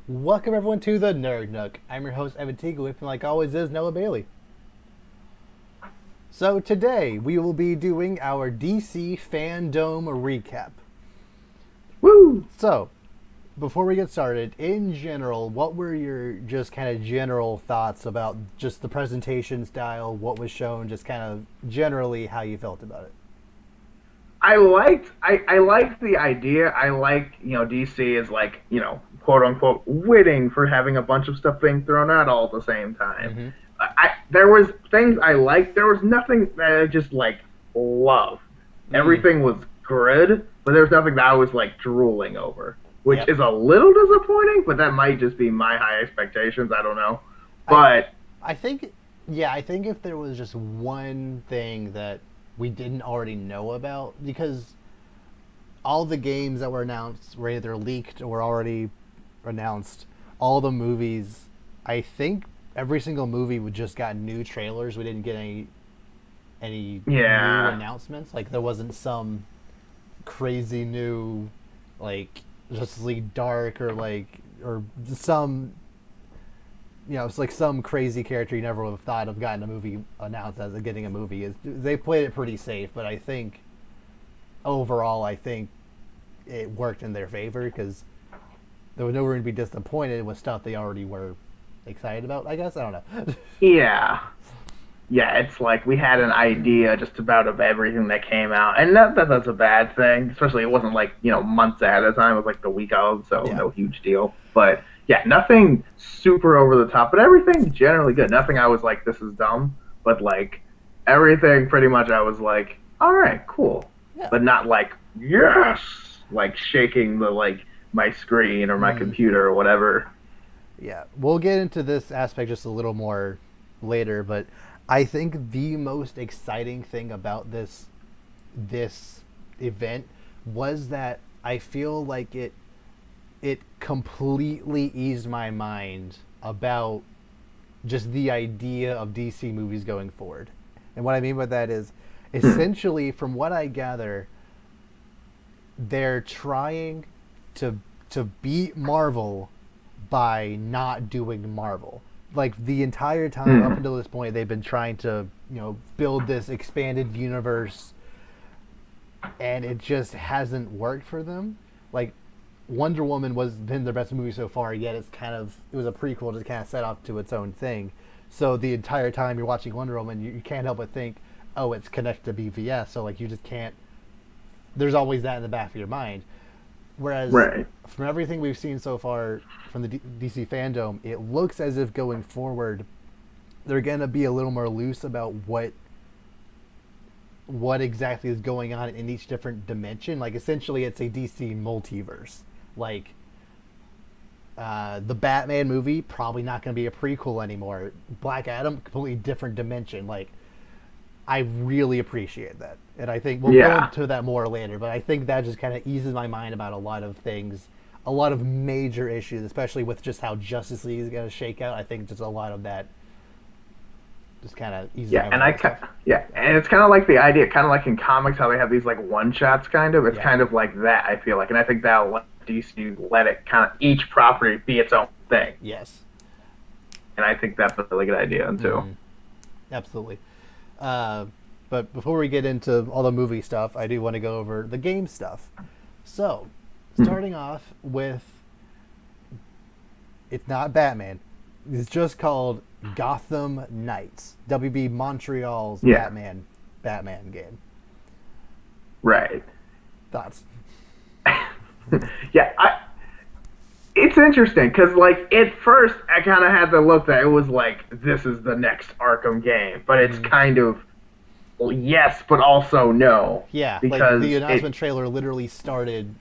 Welcome everyone to the Nerd Nook. I'm your host Evan Teagle, with me like always is Noah Bailey. So today we will be doing our DC FanDome recap. Woo! So, before we get started, in general, what were your just kind of general thoughts about just the presentation style, what was shown, just kind of generally how you felt about it? I liked the idea. I liked, DC is like, quote unquote winning for having a bunch of stuff being thrown out all at the same time. Mm-hmm. There was things I liked. There was nothing that I just like loved. Mm. Everything was good, but there was nothing that I was like drooling over, which Yep. is a little disappointing, but that might just be my high expectations. I don't know. I But I think yeah, I think if there was just one thing that we didn't already know about, because all the games that were announced were either leaked or already announced. All the movies, I think every single movie we just got new trailers. We didn't get any new yeah, announcements. Like there wasn't some crazy new like Justice League Dark or some it's like some crazy character you never would have thought of gotten a movie announced as getting a movie. Is they played it pretty safe, but I think overall, I think it worked in their favor because there was no reason to be disappointed with stuff they already were excited about. I guess I don't know. yeah. Yeah, it's like we had an idea just about of everything that came out, and that's a bad thing. Especially it wasn't like months ahead of time; it was like the week of, so Yeah, no huge deal. But yeah, nothing super over the top, but everything generally good. Nothing I was like, this is dumb, but like everything pretty much I was like, all right, cool, yeah, but not like yes, like shaking the like my screen or my computer or whatever. yeah. We'll get into this aspect just a little more later, but I think the most exciting thing about this event was that I feel like it completely eased my mind about just the idea of DC movies going forward. And what I mean by that is Hmm. essentially from what I gather, they're trying to to beat Marvel by not doing Marvel. Like the entire time up Hmm. until this point, they've been trying to build this expanded universe, and it just hasn't worked for them. Like Wonder Woman was been their best movie so far, yet it was a prequel to kind of set off to its own thing. So the entire time you're watching Wonder Woman, you can't help but think, oh, it's connected to BVS. So like you just can't. There's always that in the back of your mind. Whereas Right. from everything we've seen so far from the DC FanDome, it looks as if going forward they're gonna be a little more loose about what exactly is going on in each different dimension. Like essentially, it's a DC multiverse. Like the Batman movie probably not going to be a prequel anymore. Black Adam, completely different dimension. Like I really appreciate that, and I think we'll go Yeah. into that more later. But I think that just kind of eases my mind about a lot of things, a lot of major issues, especially with just how Justice League is going to shake out. I think just a lot of that just kind of eases Yeah, my mind with stuff. yeah, and it's kind of like the idea, kind of like in comics how they have these like one shots, kind of. It's Yeah. kind of like that. I feel like, and I think that'll let DC let it kind of each property be its own thing, Yes. and I think that's a really good idea too. Absolutely. Uh, but before we get into all the movie stuff, I do want to go over the game stuff. So, starting off with, it's not Batman. It's just called Gotham Knights. WB Montreal's Yeah, Batman game. right. Thoughts? Yeah, it's interesting because like at first I kind of had the look that it was like this is the next Arkham game, but it's kind of yes, but also no Yeah, like the because announcement trailer literally started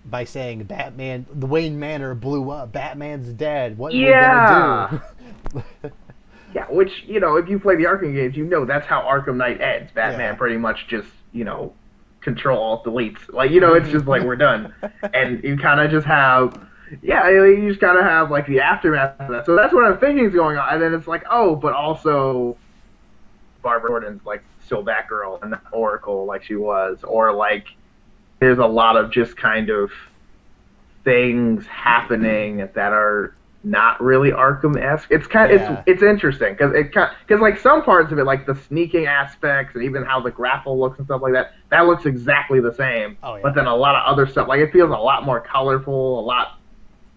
by saying Batman, the Wayne Manor blew up. Batman's dead. What are we gonna yeah. do? Yeah, which, if you play the Arkham games, that's how Arkham Knight ends. Yeah. Batman pretty much just, control alt deletes. Like, it's just like we're done. And you kind of just have, yeah, you just kind of have like the aftermath of that. So that's what I'm thinking is going on. And then it's like, oh, but also Barbara Gordon's like still Batgirl and not Oracle like she was. Or like there's a lot of just kind of things happening that are not really Arkham-esque. It's kind of, Yeah. it's interesting because like some parts of it, like the sneaking aspects and even how the grapple looks and stuff like that, that looks exactly the same. Oh yeah. But then a lot of other stuff, like it feels a lot more colorful, a lot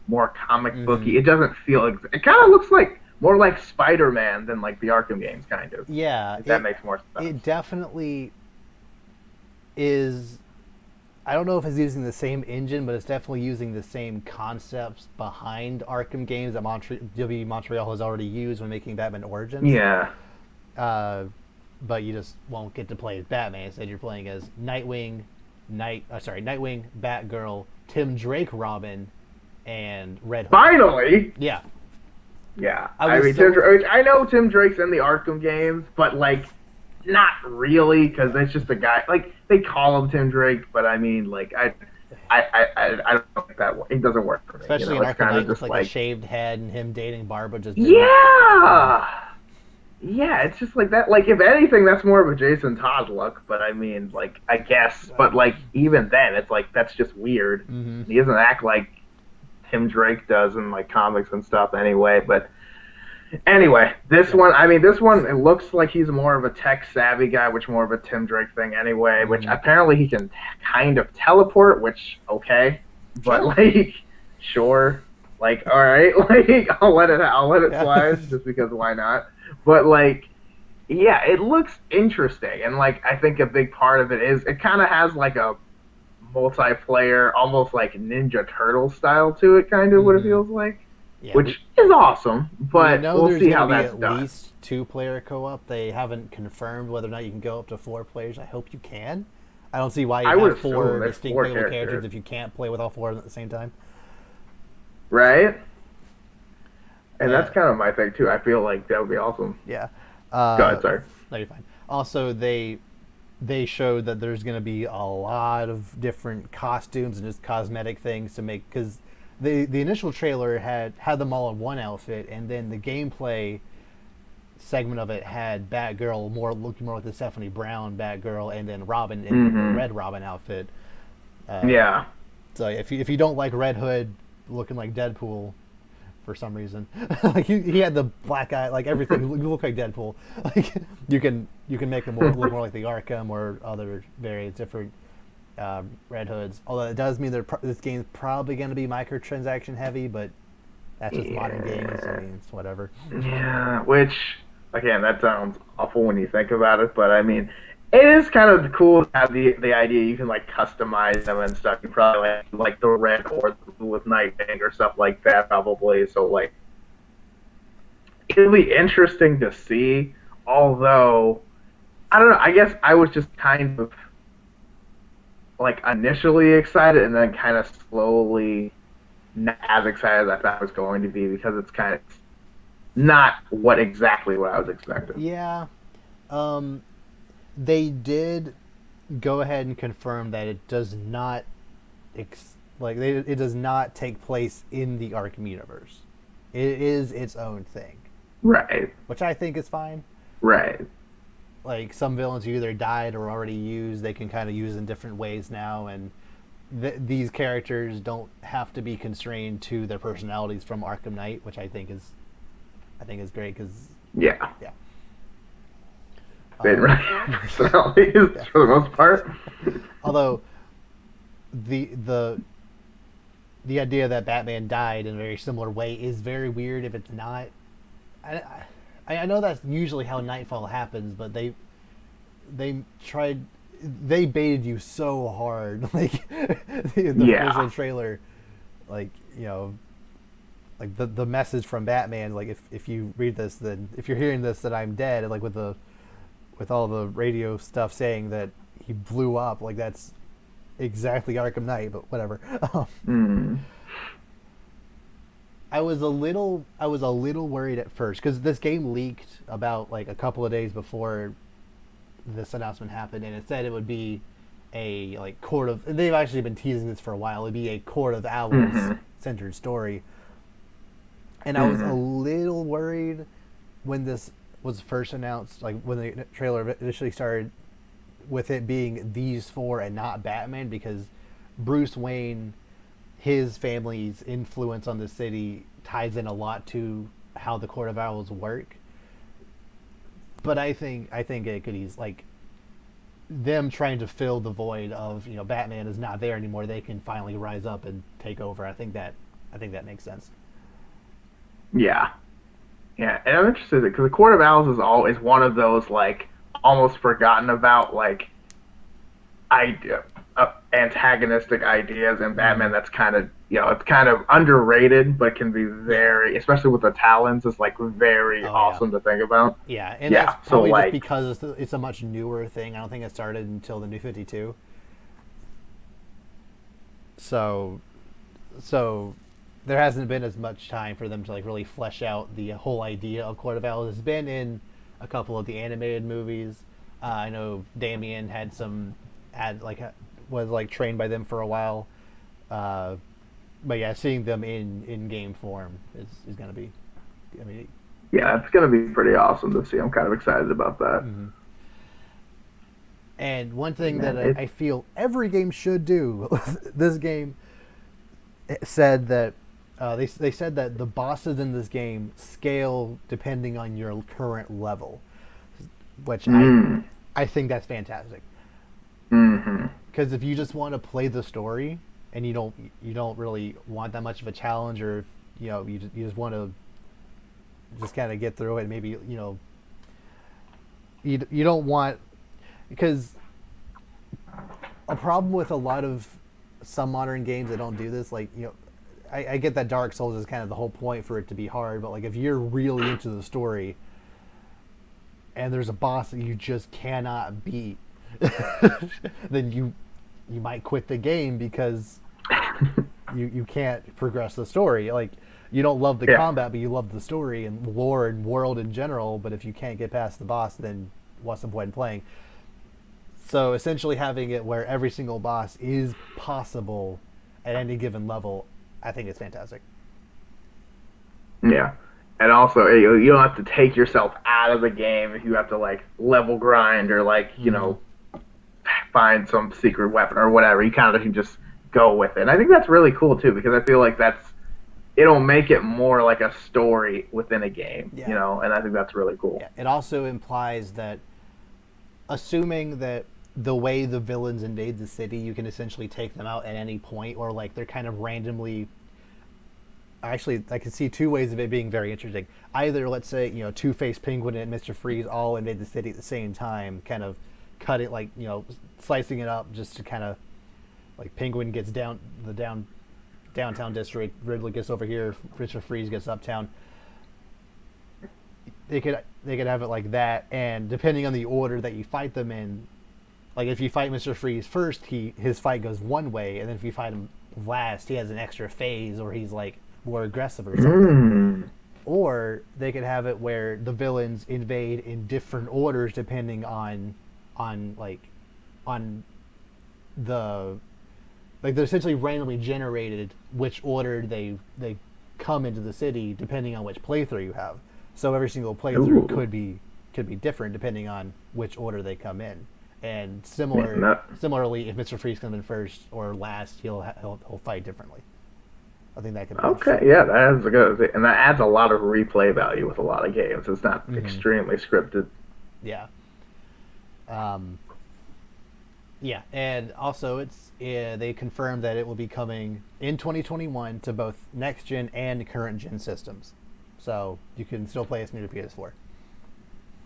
more comic Mm-hmm. booky. It doesn't feel. It kind of looks like more like Spider-Man than like the Arkham games, kind of. Yeah. If that It makes more sense. it definitely is. I don't know if it's using the same engine, but it's definitely using the same concepts behind Arkham games that W. Montreal has already used when making Batman Origins. Yeah. Uh, but you just won't get to play as Batman. Instead, you're playing as Nightwing, Batgirl, Tim Drake, Robin, and Red Hood. Finally. Yeah, Yeah. I I was mean, so I know Tim Drake's in the Arkham games, but like not really because it's just a guy. Like they call him Tim Drake, but I mean, like I don't think that it doesn't work for me. You especially know, in it's Arkham kind of Knight with just like a like shaved head and him dating Barbara just didn't. yeah. Yeah, it's just like that. Like, if anything, that's more of a Jason Todd look. But I mean, like, I guess. But like, even then, it's like that's just weird. Mm-hmm. He doesn't act like Tim Drake does in like comics and stuff, anyway. But anyway, this Yep. one, I mean, this one, it looks like he's more of a tech savvy guy, which more of a Tim Drake thing, anyway. Which Mm-hmm. apparently he can kind of teleport. Which okay, but Sure. like, sure, like, all right, like, I'll let it Yeah. slide, just because why not? But like yeah, it looks interesting, and like I think a big part of it is it kind of has like a multiplayer, almost like Ninja Turtle style to it, kind of what it Mm-hmm. feels like, Yeah, which is awesome. we But know we'll there's see going to how be that's at done. least two-player co-op. They haven't confirmed whether or not you can go up to four players. I hope you can. I don't see why you'd I would have assume four it's distinct four playable characters characters, if you can't play with all four of them at the same time. right? And Uh, that's kind of my thing too. I feel like that would be awesome. yeah. Go ahead, Uh, sorry. no, you're fine. Also, they showed that there's going to be a lot of different costumes and just cosmetic things to make because the initial trailer had them all in one outfit, and then the gameplay segment of it had Batgirl looking more like the Stephanie Brown Batgirl, and then Robin in the Mm-hmm. Red Robin outfit. Uh, Yeah. so if you don't like Red Hood looking like Deadpool for some reason, like he had the black eye, like everything, you look like Deadpool. Like you can make him look more like the Arkham or other various different Red Hoods. Although it does mean this game's probably going to be microtransaction heavy, but that's just modern games. I Yeah. mean, it's whatever. Yeah, which again, that sounds awful when you think about it, but I mean, it is kind of cool to have the idea you can like customize them and stuff. You probably like the red or the blue with Nightwing or stuff like that, probably. So like, it'll be interesting to see. Although I don't know, I guess I was just kind of like initially excited and then kind of slowly not as excited as I thought it was going to be because it's kind of not what I was expecting. Yeah, um, they did go ahead and confirm that it does not it does not take place in the Arkham universe. It is its own thing, Right. which I think is fine. Right. Like some villains who either died or already used, they can kind of use in different ways now, and these characters don't have to be constrained to their personalities from Arkham Knight, which I think is great because Yeah. yeah. They didn't Um, really have personalities yeah. for the most part. Although the the idea that Batman died in a very similar way is very weird. If it's not, I, I know that's usually how Nightfall happens, but they tried they baited you so hard, like the Yeah. original trailer, like like the message from Batman, like if you read this, then if you're hearing this, that I'm dead, and like with all the radio stuff saying that he blew up, like that's exactly Arkham Knight, but whatever. Mm. I was a little worried at first because this game leaked about like a couple of days before this announcement happened, and it said it would be a like court of. They've actually been teasing this for a while. It'd be a court of owls Mm-hmm. centered story, and I was a Mm-hmm. little worried when this was first announced, like when the trailer initially started, with it being these four and not Batman, because Bruce Wayne his family's influence on the city ties in a lot to how the Court of Owls work. But I think it could ease like them trying to fill the void of Batman is not there anymore. They can finally rise up and take over. I think that makes sense. Yeah, yeah, and I'm interested because the Court of Owls is always one of those like almost forgotten about like idea antagonistic ideas in Mm-hmm. Batman that's kind of it's kind of underrated but can be Yeah. very, especially with the Talons, it's like very Oh yeah. awesome to think about. Yeah, and that's Yeah, so probably just like because it's a much newer thing. I don't think it started until the New 52. So so there hasn't been as much time for them to like really flesh out the whole idea of Court of Owls. It's been in a couple of the animated movies. I know Damien had like was like trained by them for a while. Uh, but yeah, seeing them in game form is gonna be. I mean, yeah, it's gonna be pretty awesome to see. I'm kind of excited about that. mm-hmm. And one thing that Man, I feel every game should do, this game said that they said that the bosses in this game scale depending on your current level, which mm, I think that's fantastic. mm-hmm. Because if you just want to play the story and you don't really want that much of a challenge, or you just want to just kind of get through it, maybe you don't want, because a problem with a lot of some modern games that don't do this, like I get that Dark Souls is kind of the whole point for it to be hard, but like if you're really into the story and there's a boss that you just cannot beat, then you might quit the game because you can't progress the story. Like you don't love the Yeah, combat, but you love the story and lore and world in general. But if you can't get past the boss, then what's the point in playing? So essentially, having it where every single boss is possible at any given level, I think is fantastic. yeah. And also, you don't have to take yourself out of the game if you have to like level grind or like Mm-hmm. find some secret weapon or whatever. You kind of can just go with it. And I think that's really cool too because I feel like it'll make it more like a story within a game, Yeah, and I think that's really cool. yeah. It also implies that, assuming that the way the villains invade the city, you can essentially take them out at any point, or like they're kind of randomly. Actually, I can see two ways of it being very interesting. Either, let's say, Two Face, Penguin, and Mister Freeze all invade the city at the same time, kind of cut it like slicing it up just to kind of like Penguin gets downtown district, Riddler gets over here, Mister Freeze gets uptown. They could have it like that, and depending on the order that you fight them in, like if you fight Mister Freeze first, his fight goes one way, and then if you fight him last, he has an extra phase, or he's like more aggressive or something. Mm. Or they could have it where the villains invade in different orders depending on on the like they're essentially randomly generated which order they come into the city depending on which playthrough you have. So every single playthrough Ooh. could be different depending on which order they come in. And Man, similarly, if Mister Freeze comes in first or last, he'll fight differently. I think that could be okay, interesting. yeah, that's a good, and that adds a lot of replay value with a lot of games. It's not Mm-hmm. extremely scripted. Yeah. Um, yeah, and also they confirmed that it will be coming in 2021 to both next gen and current gen systems, so you can still play as new to PS4.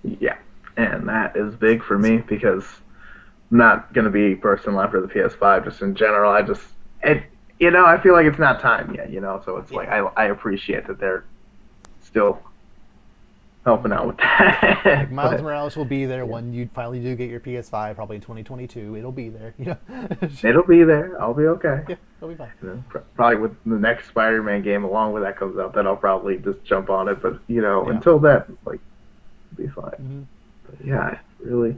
Yeah, and that is big for me because I'm not gonna be person left for the PS5. Just in general, it, I feel like it's not time yet. So it's like Yeah. I appreciate that they're still helping Mm-hmm. out with Like that. Miles But Morales will be there yeah, when you finally do get your PS5, probably in 2022. It'll be there. it'll be there. I'll be okay. Yeah, it'll be fine. Probably with the next Spider-Man game along with that comes out, then I'll probably just jump on it. But Yeah. until then, like, it'll be fine. Mm-hmm. But yeah, really,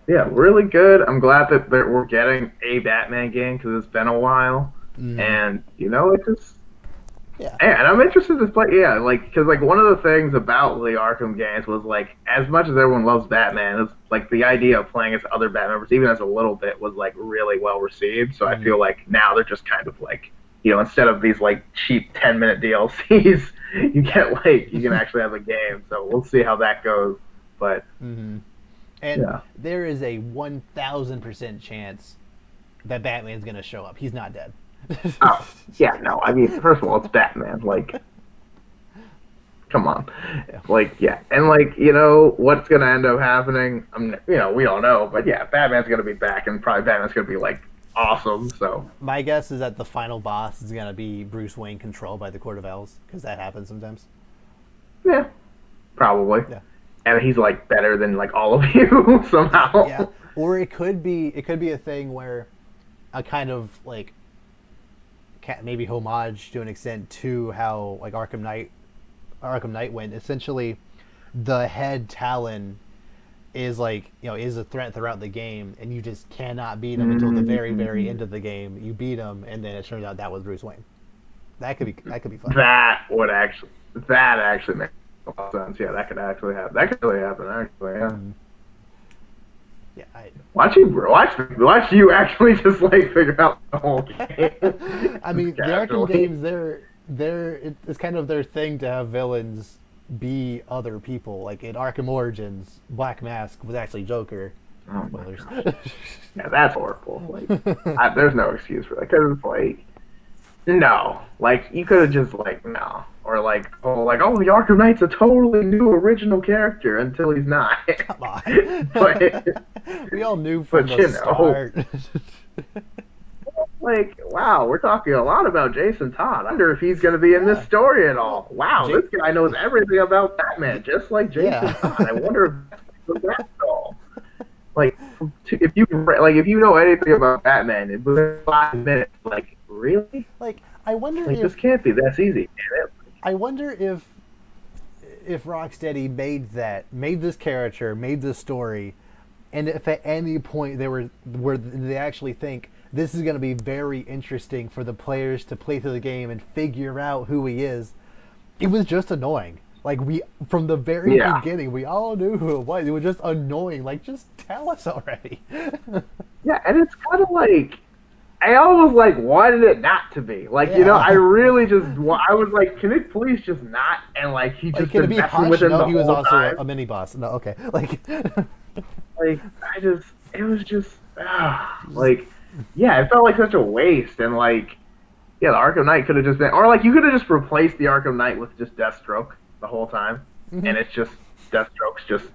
yeah, really good. I'm glad that we're getting a Batman game because it's been a while, Mm-hmm. and it just. Yeah. And I'm interested to play, yeah, like, because like one of the things about the Arkham games was like, as much as everyone loves Batman, it's like the idea of playing as other Batman members, even as a little bit, was like really well received. So I Mm-hmm. feel like now they're just kind of like instead of these like cheap 10-minute DLCs, you can actually have a game. So we'll see how that goes. But And yeah, there is a 1,000% chance that Batman's gonna show up. He's not dead. oh yeah, no, I mean, first of all, it's Batman. Like, come on, Yeah. like yeah, and like what's gonna end up happening? I mean, we all know, but yeah, Batman's gonna be back, and probably Batman's gonna be like awesome. So My guess is that the final boss is gonna be Bruce Wayne controlled by the Court of Owls, because that happens sometimes. yeah, probably. Yeah. And he's like better than like all of you somehow. Yeah. Or it could be a thing where a kind of like maybe homage to an extent to how like Arkham Knight went. Essentially, the head Talon is like is a threat throughout the game, and you just cannot beat him until the very end of the game. You beat him, and then it turns out that was Bruce Wayne. That could be fun. That actually makes a lot of sense. Yeah, that could actually happen. That could really happen. Actually, yeah. Yeah. Watch you actually just like figure out the whole game. I mean, the Arkham games, it's kind of their thing to have villains be other people. Like in Arkham Origins, Black Mask was actually Joker. Oh Spoilers. Yeah, that's horrible. Like, there's no excuse for that because it's like, no, like you could have just like no, or like the Arkham Knight's a totally new original character until he's not. Come on. But we all knew from the start. Like, wow, we're talking a lot about Jason Todd. I wonder if he's going to be in this story at all. Wow, this guy knows everything about Batman, just like Jason Todd. I wonder if that's at all. Like, if you know anything about Batman in 5 minutes, like, really? Like, I wonder like, if this can't be that easy. I wonder if Rocksteady made this character, made this story, and if at any point where they actually think this is going to be very interesting for the players to play through the game and figure out who he is, it was just annoying. Like from the very beginning, we all knew who it was. It was just annoying. Like, just tell us already. Yeah, and it's kind of like, I almost like wanted it not to be. Like, I really I was like, can it please just not? And like, he just been messing with him the whole time. He was also a mini boss. No, okay. Like, it was just, like, yeah, it felt like such a waste. And like, yeah, the Arkham Knight could have just been, or like, you could have just replaced the Arkham Knight with just Deathstroke the whole time. And it's just, Deathstroke's just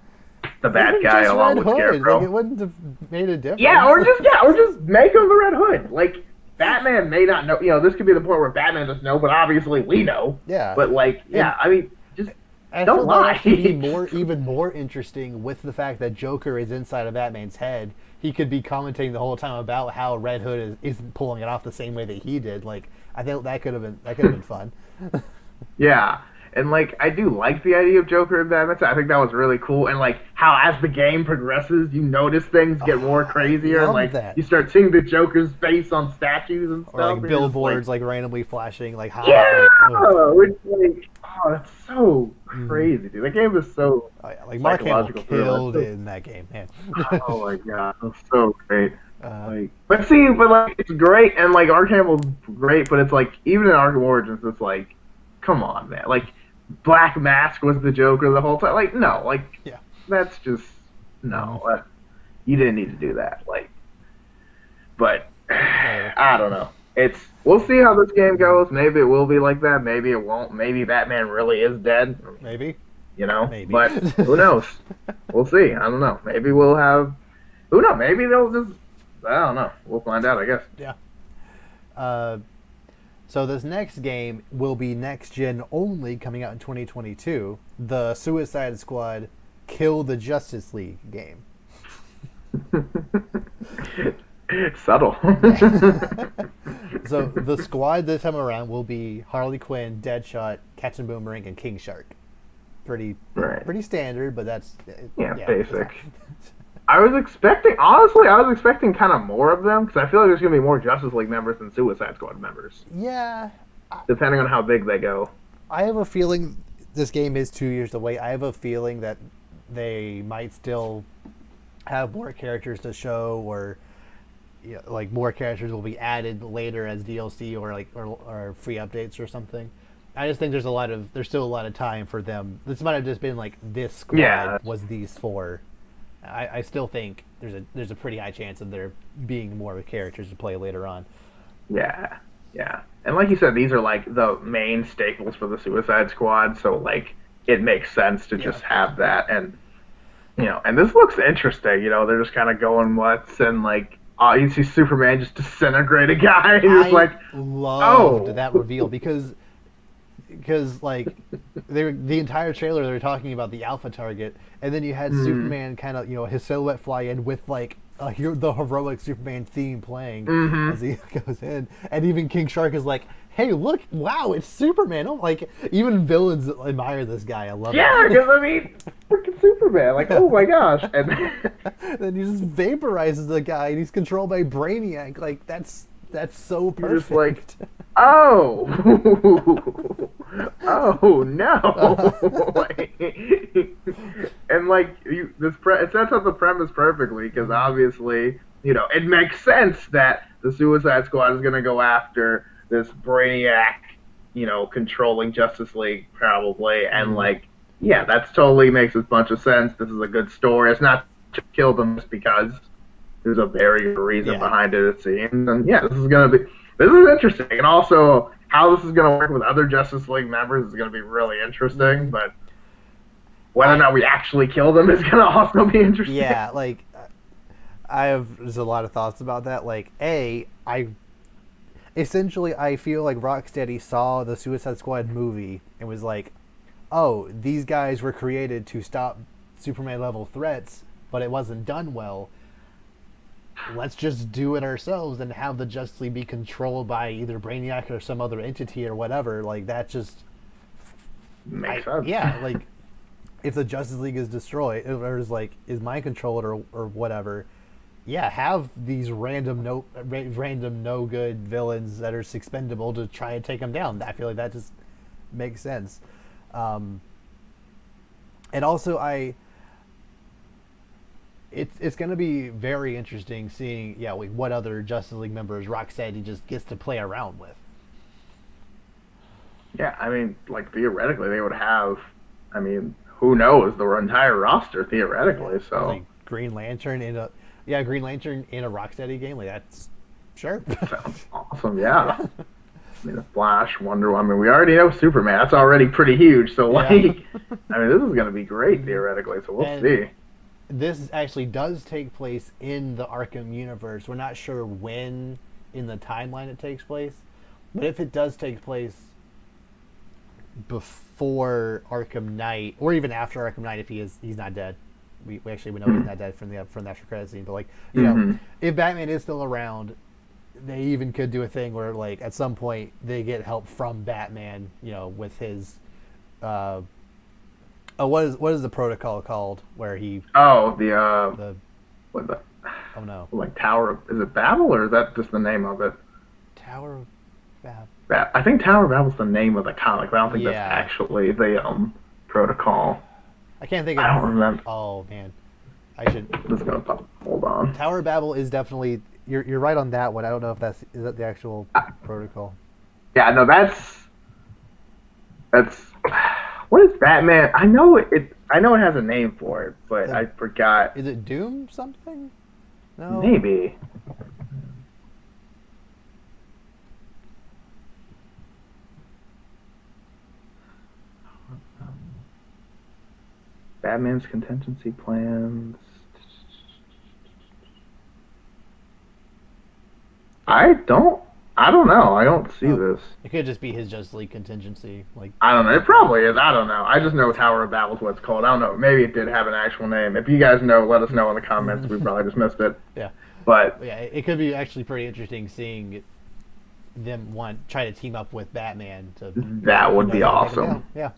the bad guy along with Scarecrow. Like, it wouldn't have made a difference. Yeah, or just make him the Red Hood. Like, Batman may not know. This could be the point where Batman doesn't know, but obviously we know. Yeah. But like, I mean, just I don't lie. That would be even more interesting with the fact that Joker is inside of Batman's head. He could be commentating the whole time about how Red Hood isn't pulling it off the same way that he did. Like, I think that could have been fun. Yeah. And, like, I do like the idea of Joker and Batman. I think that was really cool. And, like, how as the game progresses, you notice things get more crazier. And, like, you start seeing the Joker's face on statues and stuff. Or, like, billboards, like randomly flashing, like, high. Yeah! Which, like, that's so crazy, dude. That game is so like, Mark Hamill killed in that game, man. Oh, my God. That's so great. But it's great. And, like, Mark Hamill's great. But it's, like, even in Arkham Origins, it's, like, come on, man. Like, Black Mask was the Joker the whole time. Like, no, like, that's just, no. You didn't need to do that. Like, but, I don't know. We'll see how this game goes. Maybe it will be like that. Maybe it won't. Maybe Batman really is dead. Maybe. Maybe. But who knows? We'll see. I don't know. Maybe we'll have, who knows? Maybe they'll just, I don't know. We'll find out, I guess. Yeah. So this next game will be next gen only, coming out in 2022. The Suicide Squad Kill the Justice League game. Subtle. So the squad this time around will be Harley Quinn, Deadshot, Captain Boomerang, and King Shark. Pretty standard, but that's basic. I was expecting kind of more of them, because I feel like there's going to be more Justice League members than Suicide Squad members. Yeah. Depending on how big they go. I have a feeling this game is 2 years away. I have a feeling that they might still have more characters to show, or like more characters will be added later as DLC or or free updates or something. I just think there's still a lot of time for them. This might have just been like this squad Yeah, was these four. I still think there's a pretty high chance of there being more characters to play later on. yeah, yeah. And like you said, these are like the main staples for the Suicide Squad, so like it makes sense to Yeah. just have that. And and this looks interesting. They're just kind of going nuts, and like you see Superman just disintegrate a guy, and you're just I like, loved oh, that reveal because like the entire trailer they were talking about the alpha target, and then you had mm, Superman kind of his silhouette fly in with like the heroic Superman theme playing as mm-hmm. he goes in, and even King Shark is like, "Hey, look! Wow, it's Superman!" Oh, like even villains admire this guy. I love Yeah, it. because I mean, freaking Superman, like, oh my gosh, and Then he just vaporizes the guy, and he's controlled by Brainiac. Like that's so you're just like, perfect. oh, oh no, and like it sets up the premise perfectly because obviously it makes sense that the Suicide Squad is gonna go after this Brainiac, controlling Justice League probably, and Mm, like yeah, that's totally makes a bunch of sense. This is a good story. It's not to kill them just because there's a very good reason yeah. behind it, it seems. And yeah, this is interesting, and also how this is gonna work with other Justice League members is gonna be really interesting. Hmm. But whether or I not we actually kill them is gonna also be interesting. Yeah, like I have there's a lot of thoughts about that. Like, I feel like Rocksteady saw the Suicide Squad movie and was like, "Oh, these guys were created to stop Superman level threats, but it wasn't done well. Let's just do it ourselves and have the Justice League be controlled by either Brainiac or some other entity or whatever." Like that just Makes sense. yeah, like if the Justice League is destroyed or is mind controlled or whatever, yeah, have these random no good villains that are expendable to try and take them down. I feel like that just makes sense. Um, and also, it's going to be very interesting seeing like what other Justice League members Rocksteady just gets to play around with. Yeah, I mean, like theoretically, they would have. I mean, who knows the entire roster Yeah, theoretically? it's So like Green Lantern in a Rocksteady game. Like that's sure. sounds awesome. Yeah. Yeah, I mean, the Flash, Wonder Woman. I mean, we already know Superman. That's already pretty huge. So, like, yeah. I mean, this is going to be great theoretically. So we'll And see. this actually does take place in the Arkham universe. We're not sure when in the timeline it takes place, but if it does take place before Arkham Knight, or even after Arkham Knight, if he's not dead, we actually we know he's not dead from the after credit scene. But like Mm-hmm. if Batman is still around, they even could do a thing where like at some point they get help from Batman, with his uh, what is the protocol called where he Oh, the what the oh no like Tower of, is it Babel or is that just the name of it? Tower of Bab. I think Tower of Babel's the name of the comic, but I don't think that's Yeah, actually the protocol. I can't think I of. don't remember. Oh man, I should. This is gonna pop. Hold on. Tower of Babel is definitely you're right on that one. I don't know if is that the actual protocol. Yeah, no, that's what is Batman? I know it. I know it has a name for it, but The, I forgot. is it Doom something? No. Maybe. Batman's contingency plans. I don't. I don't know. I don't see Oh, this. it could just be his Justice League contingency. Like, I don't know. It probably is. I don't know. I just know Tower of Babel is what it's called. I don't know. Maybe it did have an actual name. If you guys know, let us know in the comments. We probably just missed it. yeah, But yeah. It could be actually pretty interesting seeing them try to team up with Batman to that would be how to take him awesome. down. Yeah.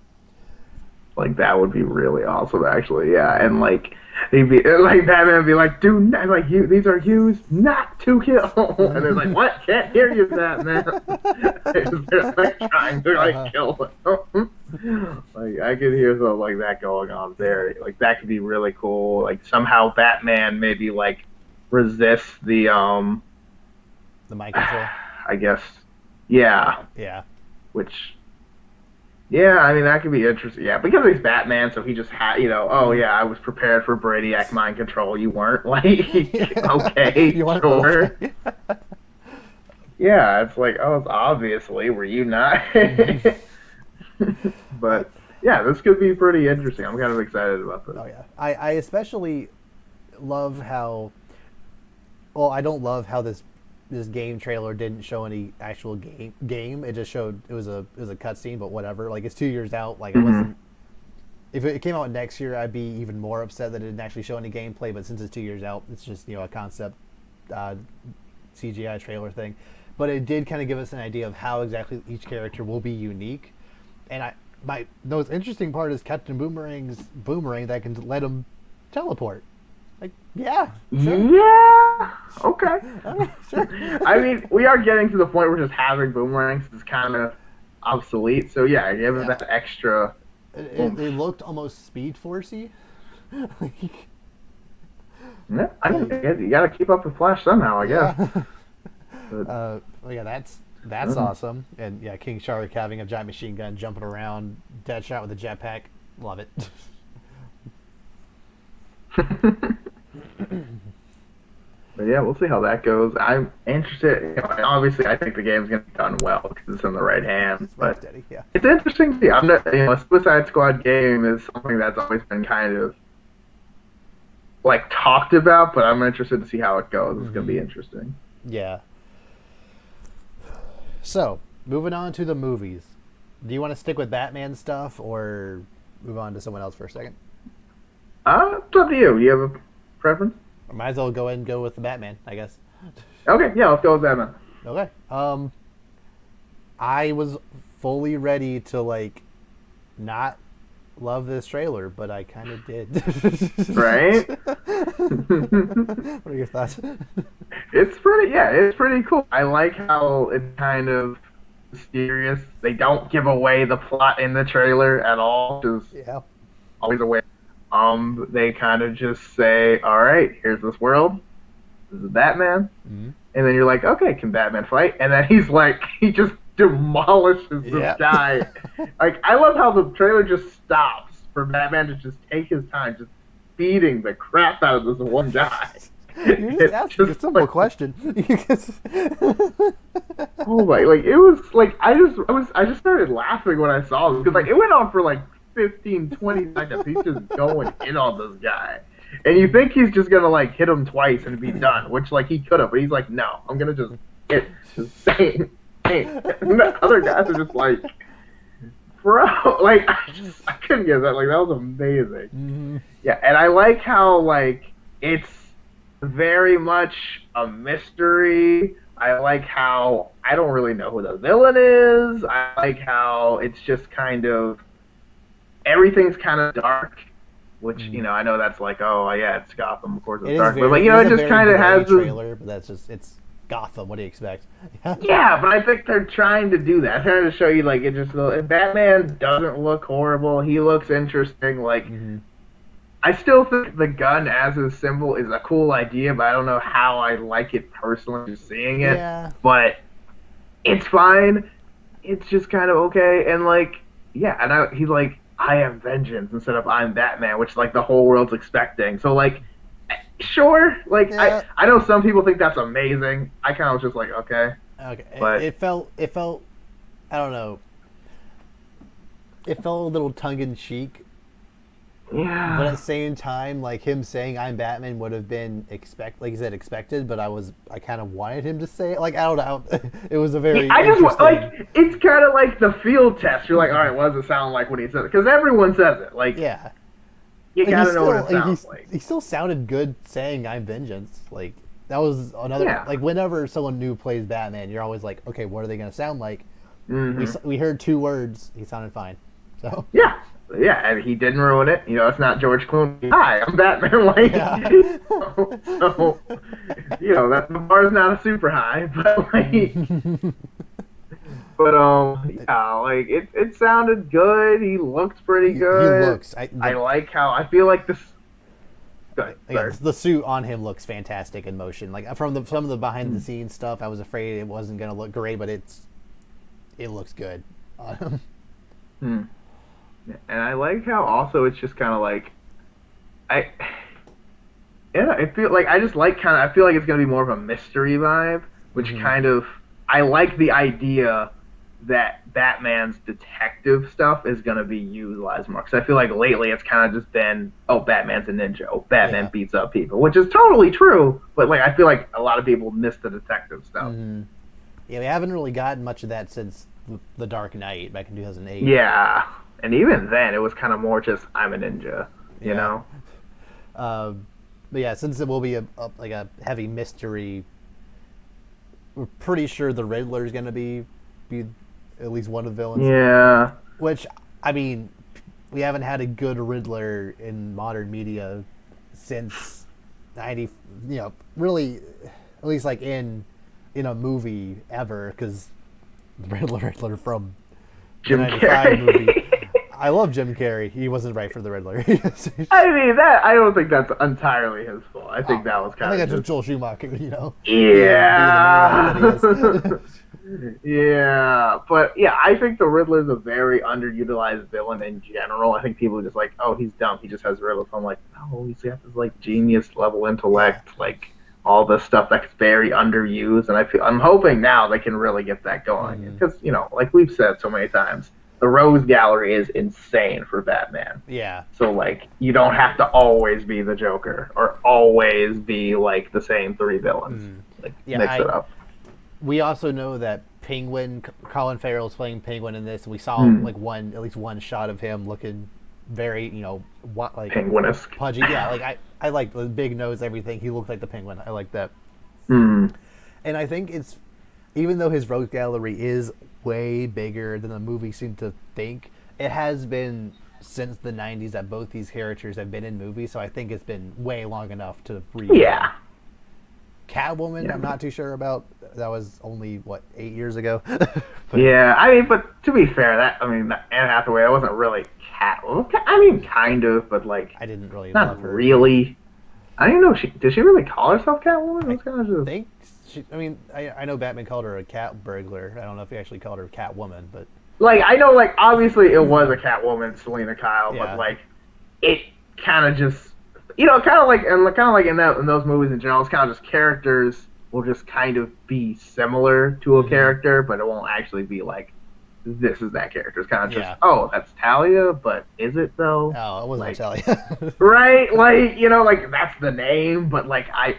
Like that would be really awesome, actually. Yeah, and like he'd be like Batman would be like, "Dude, like you, these are used not to kill," and they're like, "What? Can't hear you, Batman." They're like trying to like Uh-huh. kill him. Like I could hear something like that going on there. Like that could be really cool. Like somehow Batman maybe like resists the The mind control. I guess. Yeah. Yeah. Which. Yeah, I mean that could be interesting. Yeah, because he's Batman, so he just had, oh yeah, I was prepared for Brainiac mind control. You weren't like, okay, You weren't, sure. okay. Yeah, it's like, oh, it's obviously, were you not? But yeah, this could be pretty interesting. I'm kind of excited about this. Oh yeah, I especially love how. Well, I don't love how this game trailer didn't show any actual game. It just showed it was a cutscene, but whatever. Like it's 2 years out. Like it wasn't. If it came out next year, I'd be even more upset that it didn't actually show any gameplay. But since it's 2 years out, it's just a concept CGI trailer thing. But it did kind of give us an idea of how exactly each character will be unique. And the most interesting part is Captain Boomerang's boomerang that can let him teleport. Like, yeah, sure. Yeah, okay. Sure. I mean, we are getting to the point where just having boomerangs is kind of obsolete. So yeah, give it that extra. It looked almost Speed Forcey. Yeah, you got to keep up with Flash somehow, I guess. Yeah. Yeah, that's awesome. And yeah, King Shark having a giant machine gun, jumping around, Deadshot with a jetpack, love it. But yeah, we'll see how that goes. I'm interested. Obviously, I think the game's gonna be done well because it's in the right hands. But steady, yeah. It's interesting to see. I'm not, a Suicide Squad game is something that's always been kind of like talked about, but I'm interested to see how it goes. It's gonna be interesting. Yeah. So, moving on to the movies. Do you want to stick with Batman stuff or move on to someone else for a second? It's up to you. Do you have a preference? I might as well go ahead and go with the Batman, I guess. Okay, yeah, let's go with Batman. Okay. I was fully ready to not love this trailer, but I kind of did. Right? What are your thoughts? It's pretty cool. I like how it's kind of mysterious. They don't give away the plot in the trailer at all, which is always a way. They kind of just say, all right, here's this world. This is Batman. Mm-hmm. And then you're like, okay, can Batman fight? And then he just demolishes this guy. I love how the trailer just stops for Batman to just take his time, just beating the crap out of this one guy. You're just asking a simple question. Oh my! It was I just started laughing when I saw this because it went on for 15, 20 seconds. He's just going in on this guy, and you think he's just gonna hit him twice and be done, which he could have, but he's like, no, I'm gonna just hit bang. And the other guys are just bro, I couldn't get that. That was amazing. Mm-hmm. Yeah, and I like how it's very much a mystery. I like how I don't really know who the villain is. I like how it's just kind of everything's kind of dark, which I know that's oh yeah, it's Gotham, of course it's dark, but it just kind of has this trailer. But that's just it's Gotham. What do you expect? Yeah, but I think they're trying to do that. They're trying to show you it just Batman doesn't look horrible. He looks interesting. I still think the gun as a symbol is a cool idea, but I don't know how I like it personally just seeing it. Yeah. But it's fine. It's just kind of okay. And and he's I have vengeance instead of I'm Batman, which the whole world's expecting. So sure. I know some people think that's amazing. I kind of was just okay. Okay. But it felt I don't know. It felt a little tongue in cheek. Yeah. But at the same time, him saying I'm Batman would have been expected, but I kind of wanted him to say it. I don't know. It was a very interesting... it's kind of like the field test. You're all right, what does it sound like when he says it? Because everyone says it. Yeah. You gotta know what it sounds like. He still sounded good saying I'm vengeance. That was another... whenever someone new plays Batman, you're always okay, what are they going to sound like? Mm-hmm. We heard 2 words. He sounded fine. So... Yeah, and he didn't ruin it. It's not George Clooney. Hi, I'm Batman. So that the bar is not a super high, but it sounded good. He looked pretty good. He looks. I like how I feel like this. Good. Again, Sorry. the suit on him looks fantastic in motion. Like from some of the behind the Hmm. scenes stuff, I was afraid it wasn't gonna look great, but it looks good on him. Hmm. Yeah, and I like how also it's just kind of like I yeah, I feel like I just like kind of I feel like it's gonna be more of a mystery vibe, which Hmm. kind of I like the idea that Batman's detective stuff is gonna be utilized more because I feel like lately it's kind of just been oh Batman's a ninja, oh Batman Yeah. beats up people, which is totally true, but like I feel like a lot of people miss the detective stuff. Hmm. Yeah, we haven't really gotten much of that since the Dark Knight back in 2008. Yeah, and even then it was kind of more just I'm a ninja, you Yeah. know? But yeah, since it will be like a heavy mystery, we're pretty sure the Riddler is gonna be at least one of the villains. Yeah. Which, I mean, we haven't had a good Riddler in modern media since 90. Really, at least like in a movie ever, because the Riddler from the Jim 95 movie. Carrey. I love Jim Carrey. He wasn't right for the Riddler. I mean that I don't think that's entirely his fault. I think that was I think kind of that's just just Joel Schumacher, being the maniac that he yeah. is. Yeah, but yeah, I think the Riddler's a very underutilized villain in general. I think people are just like, oh, he's dumb. He just has Riddler. So I'm like, no, he's got this like genius level Yeah. intellect, like all this stuff that's very underused. And I'm hoping now they can really get that going Hmm. because like we've said so many times, the Rose Gallery is insane for Batman. Yeah. So like you don't have to always be the Joker or always be like the same three villains. Mm. Like Yeah. mix it up. We also know that Penguin, Colin Farrell's playing Penguin in this. We saw Hmm. like at least one shot of him looking very, like Penguinesque. pudgy. Yeah, like I like the big nose, everything. He looked like the Penguin. I like that. Hmm. And I think it's, even though his rogue gallery is way bigger than the movie seemed to think, it has been since the 90s that both these characters have been in movies, so I think it's been way long enough to reuse them. Yeah. Catwoman, Yeah. I'm not too sure about. That was only, what, 8 years ago? But Yeah. I mean, but to be fair, Anne Hathaway, that wasn't really cat. Well, I mean, kind of, but like I didn't really love not her. really. I don't even know. Did she really call herself Catwoman? It I was kind of just think I mean, I know Batman called her a cat burglar. I don't know if he actually called her Catwoman, but like I know, like obviously it was a Catwoman, Selena Kyle, but yeah. like it kind of just kind of like in those movies in general, it's kind of just characters will just kind of be similar to a Hmm. character, but it won't actually be like this is that character. It's kind of just Yeah. oh that's Talia, but is it though? Oh, it wasn't Like Natalia. right, like like that's the name, but like Like,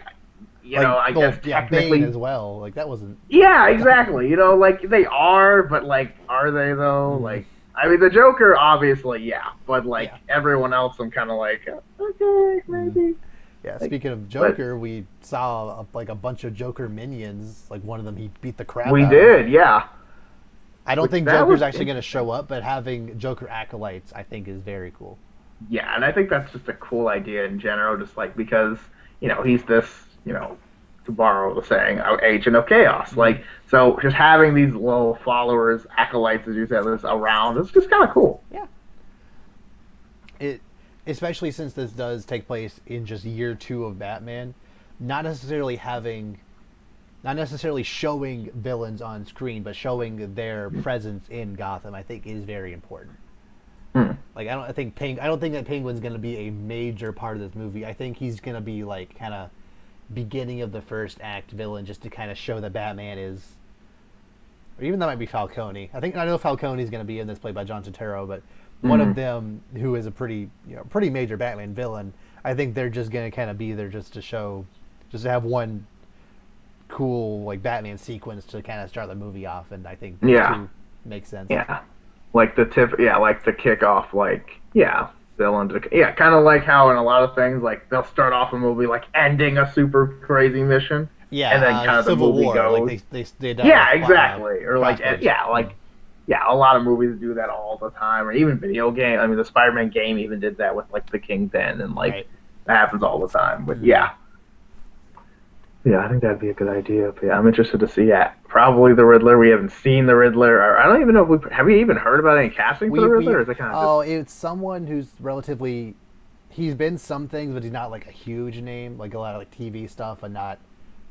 I well, guess yeah, Bane as technically well. Like, that wasn't. yeah, exactly. Like they are, but like, are they though? Mm, Like, I mean, the Joker, obviously, yeah, but like yeah. everyone else, I'm kind of like, okay, Mm. maybe. Yeah, Like, speaking of but Joker, we saw like a bunch of Joker minions. Like, one of them he beat the crap we out of. did, yeah. I don't Which think that Joker's was actually going to show interesting. up, but having Joker acolytes, I think, is very cool. Yeah, and I think that's just a cool idea in general, just like because he's this, to borrow the saying, agent of chaos. Mm. Like, so just having these little followers, acolytes, as you said, this around, it's just kind of cool. Yeah. It, especially since this does take place in just year two of Batman, not necessarily having, not necessarily showing villains on screen, but showing their presence in Gotham, I think is very important. Hmm. Like, I don't think that Penguin's going to be a major part of this movie. I think he's going to be like kind of beginning of the first act villain, just to kind of show that Batman is, or even that might be Falcone. I know Falcone's going to be in this, played by John Turturro, but one of Hmm. them who is a pretty major Batman villain. I think they're just going to kind of be there just to show, just to have one cool like Batman sequence to kind of start the movie off, and I think those Yeah, two make sense. yeah. Like the tip, yeah, like the kickoff, like yeah, villain to yeah, kind of like how in a lot of things, like they'll start off a movie like ending a super crazy mission, Yeah, and then kind of the Civil movie War, like goes, they done with yeah, exactly, or like Crossbones. yeah, like yeah, a lot of movies do that all the time, or even video game. I mean, the Spider-Man game even did that with like the Kingpin, and like Right. that happens all the time. But Mhm. yeah, I think that'd be a good idea. But yeah, I'm interested to see. Yeah, probably the Riddler. We haven't seen the Riddler. Or I don't even know if we even heard about any casting for the Riddler. Or is it kind of just It's someone who's relatively he's been some things, but he's not like a huge name. Like a lot of like TV stuff, and not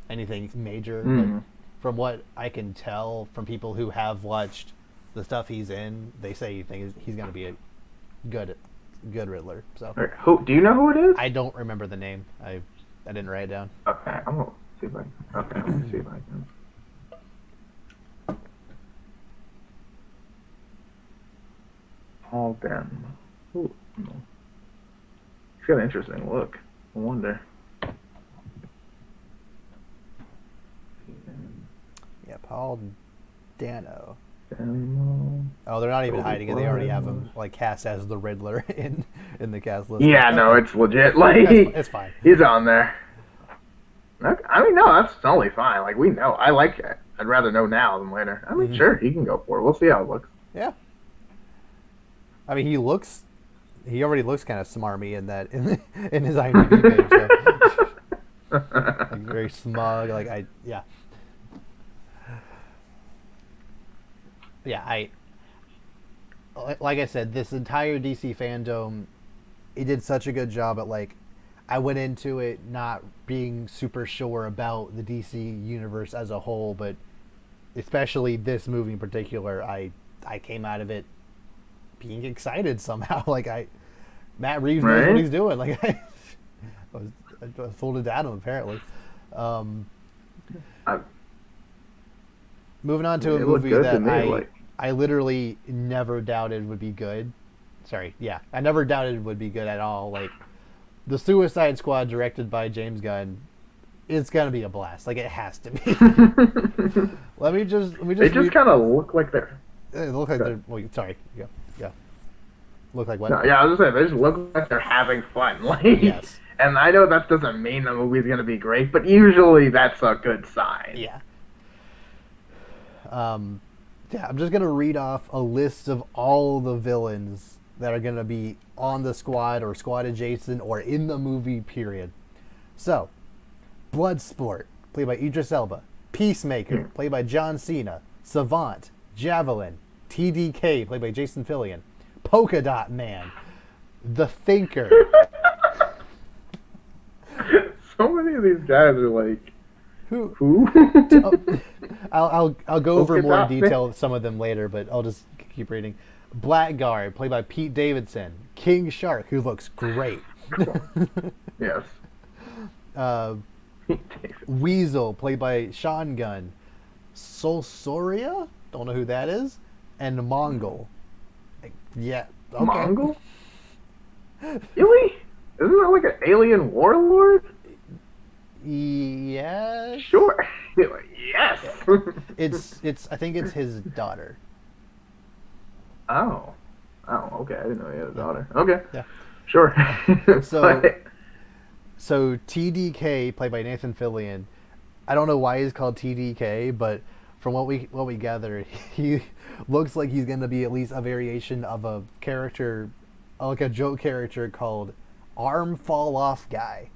anything major. Mm. But from what I can tell from people who have watched the stuff he's in, they say he thinks he's going to be a good Riddler. So Who do you know who it is? I don't remember the name. I didn't write it down. Okay, I'm gonna see if I can. Okay, let me see if I can. Paul Ben. Ooh, he's got an interesting look. I wonder. Yeah, Paul Dano. Dano. Oh, they're not even hiding it. They already have him like cast as the Riddler in the cast list. Yeah, Okay. no, it's legit. Like it's fine. He's on there. Okay. I mean, no, that's totally fine. Like we know. I like it. I'd rather know now than later. I mean, sure, he can go for it. We'll see how it looks. Yeah. I mean, he already looks kind of smarmy in that in his IMDb page. So. Like very smug. Like I said, this entire DC FanDome, it did such a good job at like, I went into it not being super sure about the DC universe as a whole, but especially this movie in particular, I came out of it being excited somehow. Like Matt Reeves knows what he's doing. Like I was folded down him apparently. Moving on to a movie that I literally never doubted would be good. Sorry, yeah, I never doubted it would be good at all. Like the Suicide Squad, directed by James Gunn, it's gonna be a blast. Like it has to be. Let me just. They just kind of look like they're. They look like they're. Well, sorry. Yeah. Look like what? No, yeah, I was just saying they just look like they're having fun. Like, yes. And I know that doesn't mean the movie's gonna be great, but usually that's a good sign. Yeah. Yeah, I'm just gonna read off a list of all the villains that are gonna be on the squad or squad adjacent or in the movie. Period. So, Bloodsport, played by Idris Elba. Peacemaker, played by John Cena. Savant, Javelin, TDK, played by Jason Fillion. Polka Dot Man, The Thinker. So many of these guys are like, who? I'll go over more detail with some of them later, but I'll just keep reading. Blackguard, played by Pete Davidson. King Shark, who looks great. Yes. Weasel, played by Sean Gunn. Solsoria, don't know who that is. And Mongol. Yeah. Okay. Mongol? Really? Isn't that like an alien warlord? Yes. Sure. Yes. It's. I think it's his daughter. Oh. Okay. I didn't know he had a daughter. Okay. Yeah. Sure. So TDK, played by Nathan Fillion. I don't know why he's called TDK, but from what we gathered, he looks like he's gonna be at least a variation of a character, like a joke character called Arm Fall Off Guy.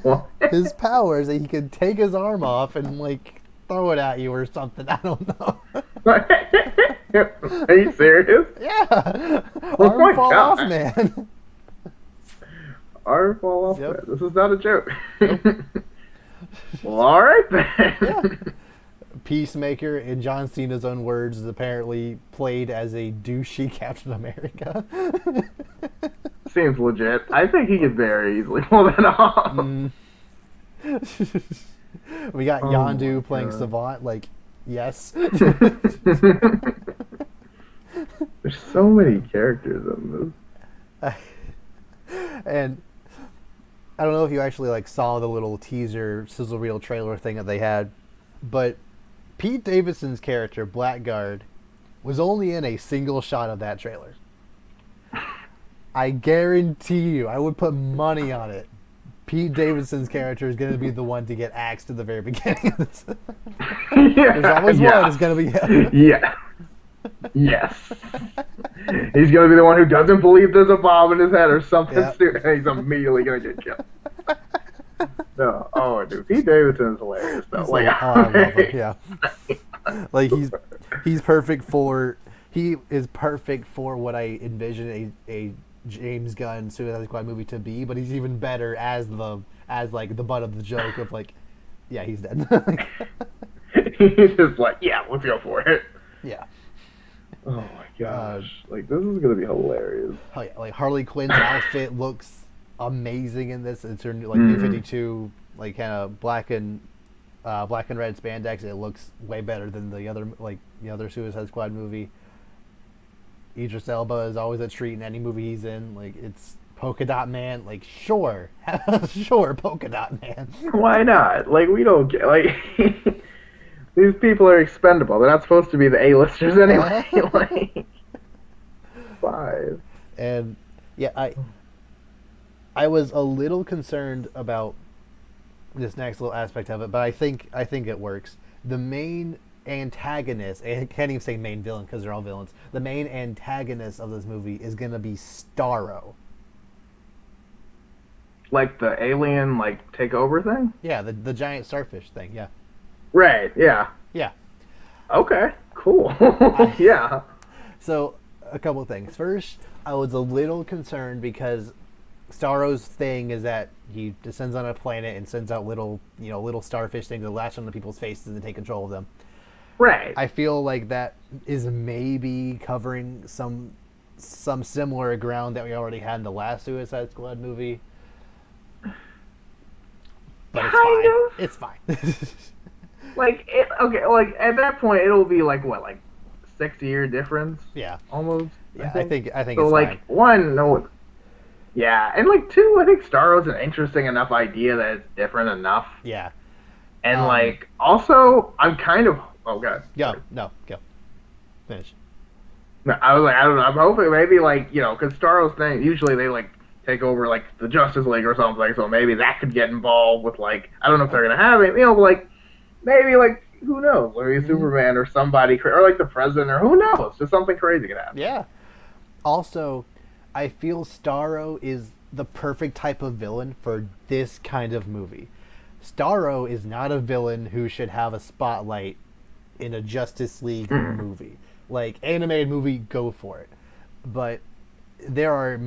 What? His power is that he can take his arm off and like throw it at you or something. I don't know. Are you serious? Yeah. Arm Fall Off Man. Arm Fall Off Man. This is not a joke. Nope. Well, all right then. Yeah. Peacemaker, in John Cena's own words, is apparently played as a douchey Captain America. Seems legit. I think he could very easily pull that off. We got Yondu playing Savant. Like, yes. There's so many characters in this. And I don't know if you actually like saw the little teaser sizzle reel trailer thing that they had, but Pete Davidson's character Blackguard was only in a single shot of that trailer. I guarantee you, I would put money on it. Pete Davidson's character is going to be the one to get axed at the very beginning of this. There's always one. It's going to be him. Yeah. Yes. He's going to be the one who doesn't believe there's a bomb in his head or something stupid, and he's immediately going to get killed. No. Oh, dude. Pete Davidson is hilarious, though. Like, I love him. Yeah. Like, he is perfect for what I envision a James Gunn Suicide Squad movie to be, but he's even better as like the butt of the joke of like, yeah, he's dead. He's just like, yeah, let's go for it. Yeah. Oh my Uh, gosh, like this is gonna be hilarious. oh yeah, like Harley Quinn's outfit looks amazing in this. It's her New Mm-hmm. 52, like kind of black and red spandex. It looks way better than the other Suicide Squad movie. Idris Elba is always a treat in any movie he's in. Like it's Polka Dot Man. Like sure, sure, Polka Dot Man. Why not? Like we don't get like these people are expendable. They're not supposed to be the A-listers anyway. Like five. And yeah, I was a little concerned about this next little aspect of it, but I think it works. The main antagonist, I can't even say main villain because they're all villains. The main antagonist of this movie is gonna be Starro. Like the alien like takeover thing? Yeah, the giant starfish thing. Yeah, Right, yeah. yeah. Okay, cool. Yeah. So a couple of things. First, I was a little concerned because Starro's thing is that he descends on a planet and sends out little starfish things that latch onto people's faces and take control of them. Right. I feel like that is maybe covering some similar ground that we already had in the last Suicide Squad movie. But it's fine. It's fine. Like it okay, like at that point it'll be like what, like 6 year difference? Yeah. Almost. Yeah, I think So it's like fine. one, no, yeah, and like two, I think Starro's an interesting enough idea that it's different enough. Yeah. And like also, I'm kind of oh god, Go. No, go. Finish. no, I was like I don't know, I'm hoping maybe like because Starro's thing usually they like take over like the Justice League or something, so maybe that could get involved with like I don't know if they're gonna have it, but like maybe like who knows, maybe Superman or somebody or like the president or who knows, just something crazy could happen. Yeah. Also, I feel Starro is the perfect type of villain for this kind of movie. Starro is not a villain who should have a spotlight in a Justice League movie. Like, animated movie, go for it. But there are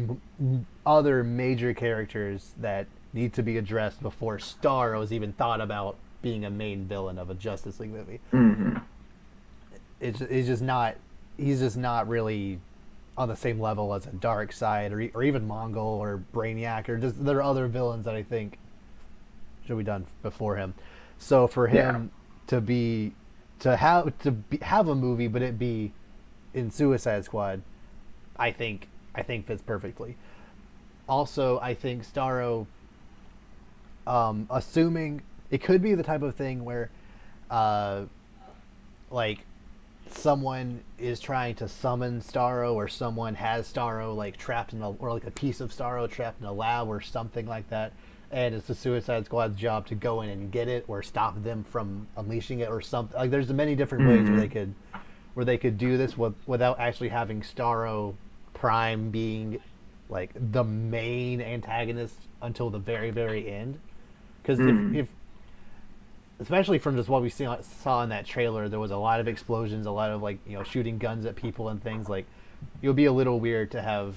other major characters that need to be addressed before Starro is even thought about being a main villain of a Justice League movie. Mm-hmm. It's just not. He's just not really on the same level as a Darkseid or even Mongol or Brainiac or just there are other villains that I think should be done before him. So for him to have a movie, but it be in Suicide Squad, I think fits perfectly. Also, I think Starro, assuming it could be the type of thing where, like, someone is trying to summon Starro, or someone has Starro like trapped in or like a piece of Starro trapped in a lab or something like that, and it's the Suicide Squad's job to go in and get it or stop them from unleashing it or something. Like, there's many different ways where they could do this without actually having Starro Prime being like the main antagonist until the very very end. Because if especially from just what we saw in that trailer, there was a lot of explosions, a lot of like shooting guns at people and things. Like, it would be a little weird to have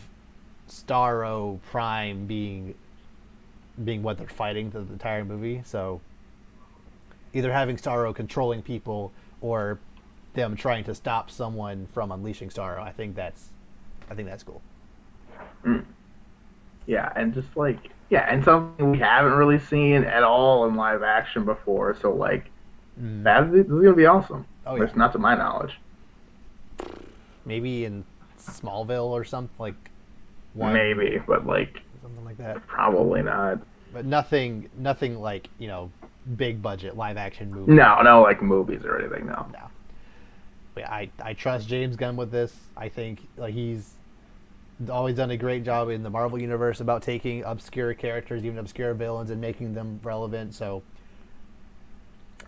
Starro Prime being what they're fighting the entire movie. So either having Starro controlling people or them trying to stop someone from unleashing Starro. I think that's cool. Yeah, and just like and something we haven't really seen at all in live action before. So like this is gonna be awesome. Oh, At least not to my knowledge. Maybe in Smallville or something like Maybe, but like something like that. probably not. But nothing like big budget live action movie. No, like movies or anything. No. But I trust James Gunn with this. I think like he's always done a great job in the Marvel universe about taking obscure characters, even obscure villains, and making them relevant. So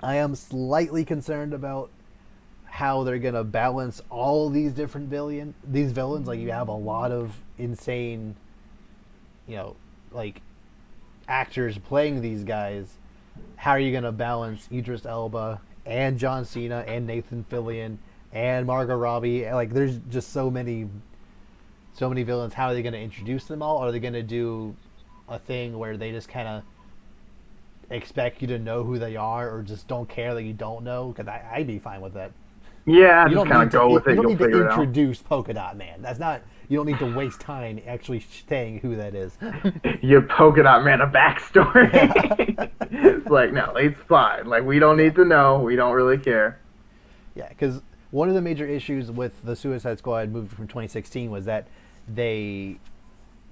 I am slightly concerned about how they're gonna balance all these different villains. Like, you have a lot of insane, like actors playing these guys. How are you gonna balance Idris Elba and John Cena and Nathan Fillion and Margot Robbie? Like, there's just so many so many villains. How are they going to introduce them all? Are they going to do a thing where they just kind of expect you to know who they are, or just don't care that you don't know? Because I'd be fine with that. Yeah, You just don't kind need of go with you it. don't You'll need to figure it out. introduce Polka Dot Man. That's not. You don't need to waste time actually saying who that is. Give Polka Dot Man a Yeah. backstory. It's like, no, it's fine. Like, we don't Yeah. need to know. We don't really care. Yeah, because one of the major issues with the Suicide Squad movie from 2016 was that they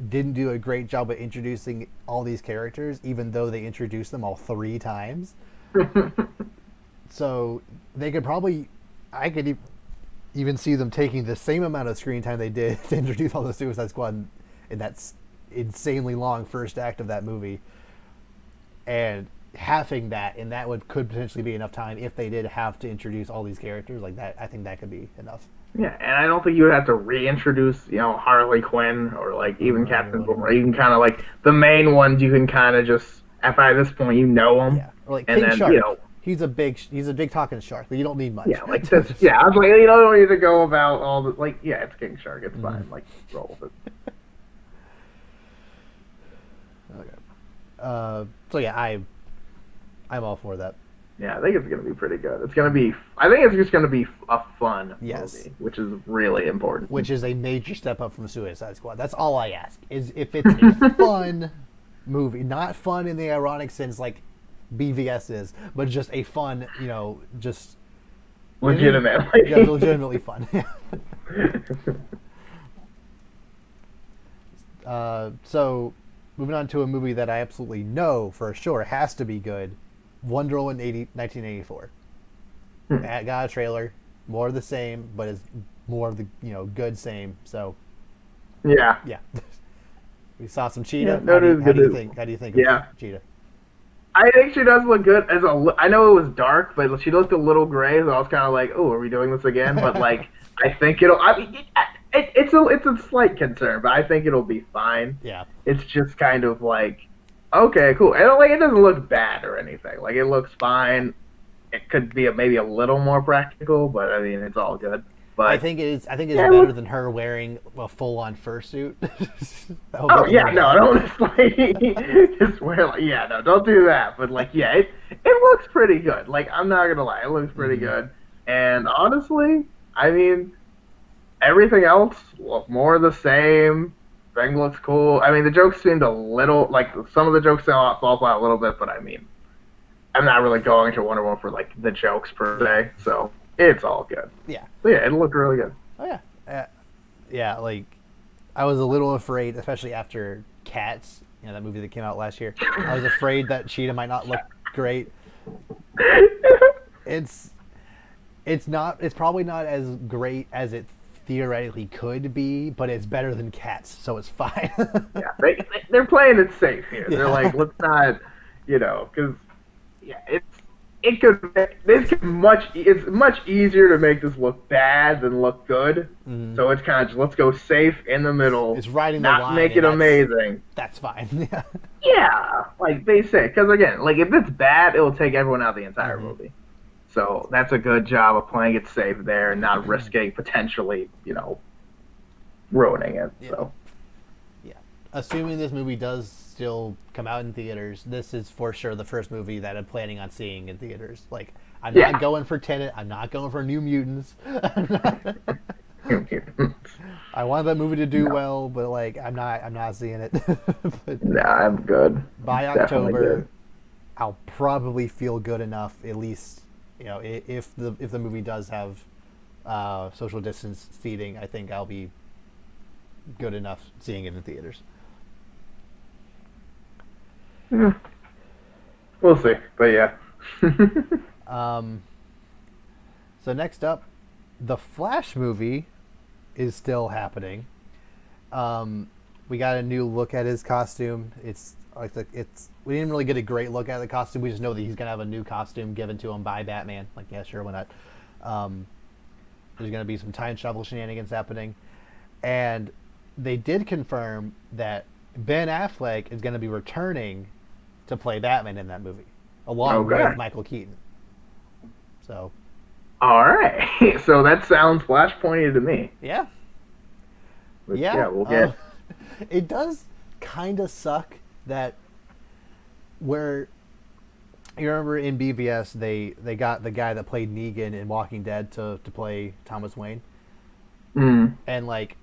didn't do a great job of introducing all these characters, even though they introduced them all 3 times. So they could probably, I could even see them taking the same amount of screen time they did to introduce all the Suicide Squad in that insanely long first act of that movie, and halving that, and that could potentially be enough time if they did have to introduce all these characters like that. I think that could be enough. Yeah, and I don't think you would have to reintroduce, Harley Quinn or like even Captain Boomerang. You can kind of like the main ones. You can kind of just by this point you know them, Yeah, or like and King then Shark. He's a big talking shark, but you don't need much. yeah, like this. Yeah, I was like, you don't need to go about all the like. Yeah, it's King Shark. It's fine. Like roll with it. Okay. So yeah, I'm all for that. Yeah, I think it's gonna be pretty good. It's gonna be. I think it's just gonna be a fun Yes. movie, which is really important. Which is a major step up from Suicide Squad. That's all I ask. Is if it's a fun movie, not fun in the ironic sense like BVS is, but just a fun, just Legitimately. yeah, legitimately fun. So, moving on to a movie that I absolutely know for sure has to be good, Wonder Woman 1984. Got a trailer, more of the same, but it's more of the good same. So, Yeah. yeah, we saw some Cheetah. Yeah, How do you think? How do you think Yeah. of Cheetah? I think she does look good I know it was dark, but she looked a little gray, so I was kind of like, oh, are we doing this again? But like, I think it'll. I mean, it's a slight concern, but I think it'll be fine. Yeah. It's just kind of like, okay, cool. And like, it doesn't look bad or anything. Like, it looks fine. It could be maybe a little more practical, but I mean, it's all good. But I think it's better than her wearing a full-on fursuit. Oh yeah, no, don't just like just wear like no, don't do that. But like it looks pretty good. Like I'm not gonna lie, it looks pretty good. And honestly, I mean everything else more of the same. Thing looks cool. I mean the jokes seemed a little like some of the jokes fall flat a little bit, but I mean I'm not really going to Wonder Woman for like the jokes per se, so it's all good. Yeah. So yeah, it looked really good. Oh yeah. Yeah, like I was a little afraid, especially after Cats, that movie that came out last year. I was afraid that Cheetah might not look great. It's probably not as great as it theoretically could be, but it's better than Cats, so it's fine. Yeah, they're playing it safe here. Yeah. They're like, let's not, because it's much easier to make this look bad than look good. Mm-hmm. So it's kind of just let's go safe in the middle. It's riding the line, not make it amazing. That's fine. Yeah, like they say, because again, like if it's bad, it will take everyone out of the entire movie. So that's a good job of playing it safe there and not risking potentially, ruining it. Yeah. So. Yeah, assuming this movie does still come out in theaters, this is for sure the first movie that I'm planning on seeing in theaters. Like, I'm not going for Tenet. I'm not going for New Mutants. I want that movie to do well, but like, I'm not seeing it. But I'm good. By October, I'll probably feel good enough, at least, if the movie does have social distance seating, I think I'll be good enough seeing it in theaters. We'll see, but yeah. So next up, the Flash movie is still happening. We got a new look at his costume. We didn't really get a great look at the costume. We just know that he's gonna have a new costume given to him by Batman. Like, yeah, sure, why not? There's gonna be some time travel shenanigans happening, and they did confirm that Ben Affleck is gonna be returning to play Batman in that movie, along with Michael Keaton. So. All right. So that sounds Flashpointy to me. Yeah. Which, Yeah, we'll get. it does kind of suck that where you remember in BVS they got the guy that played Negan in Walking Dead to play Thomas Wayne, Mm. and like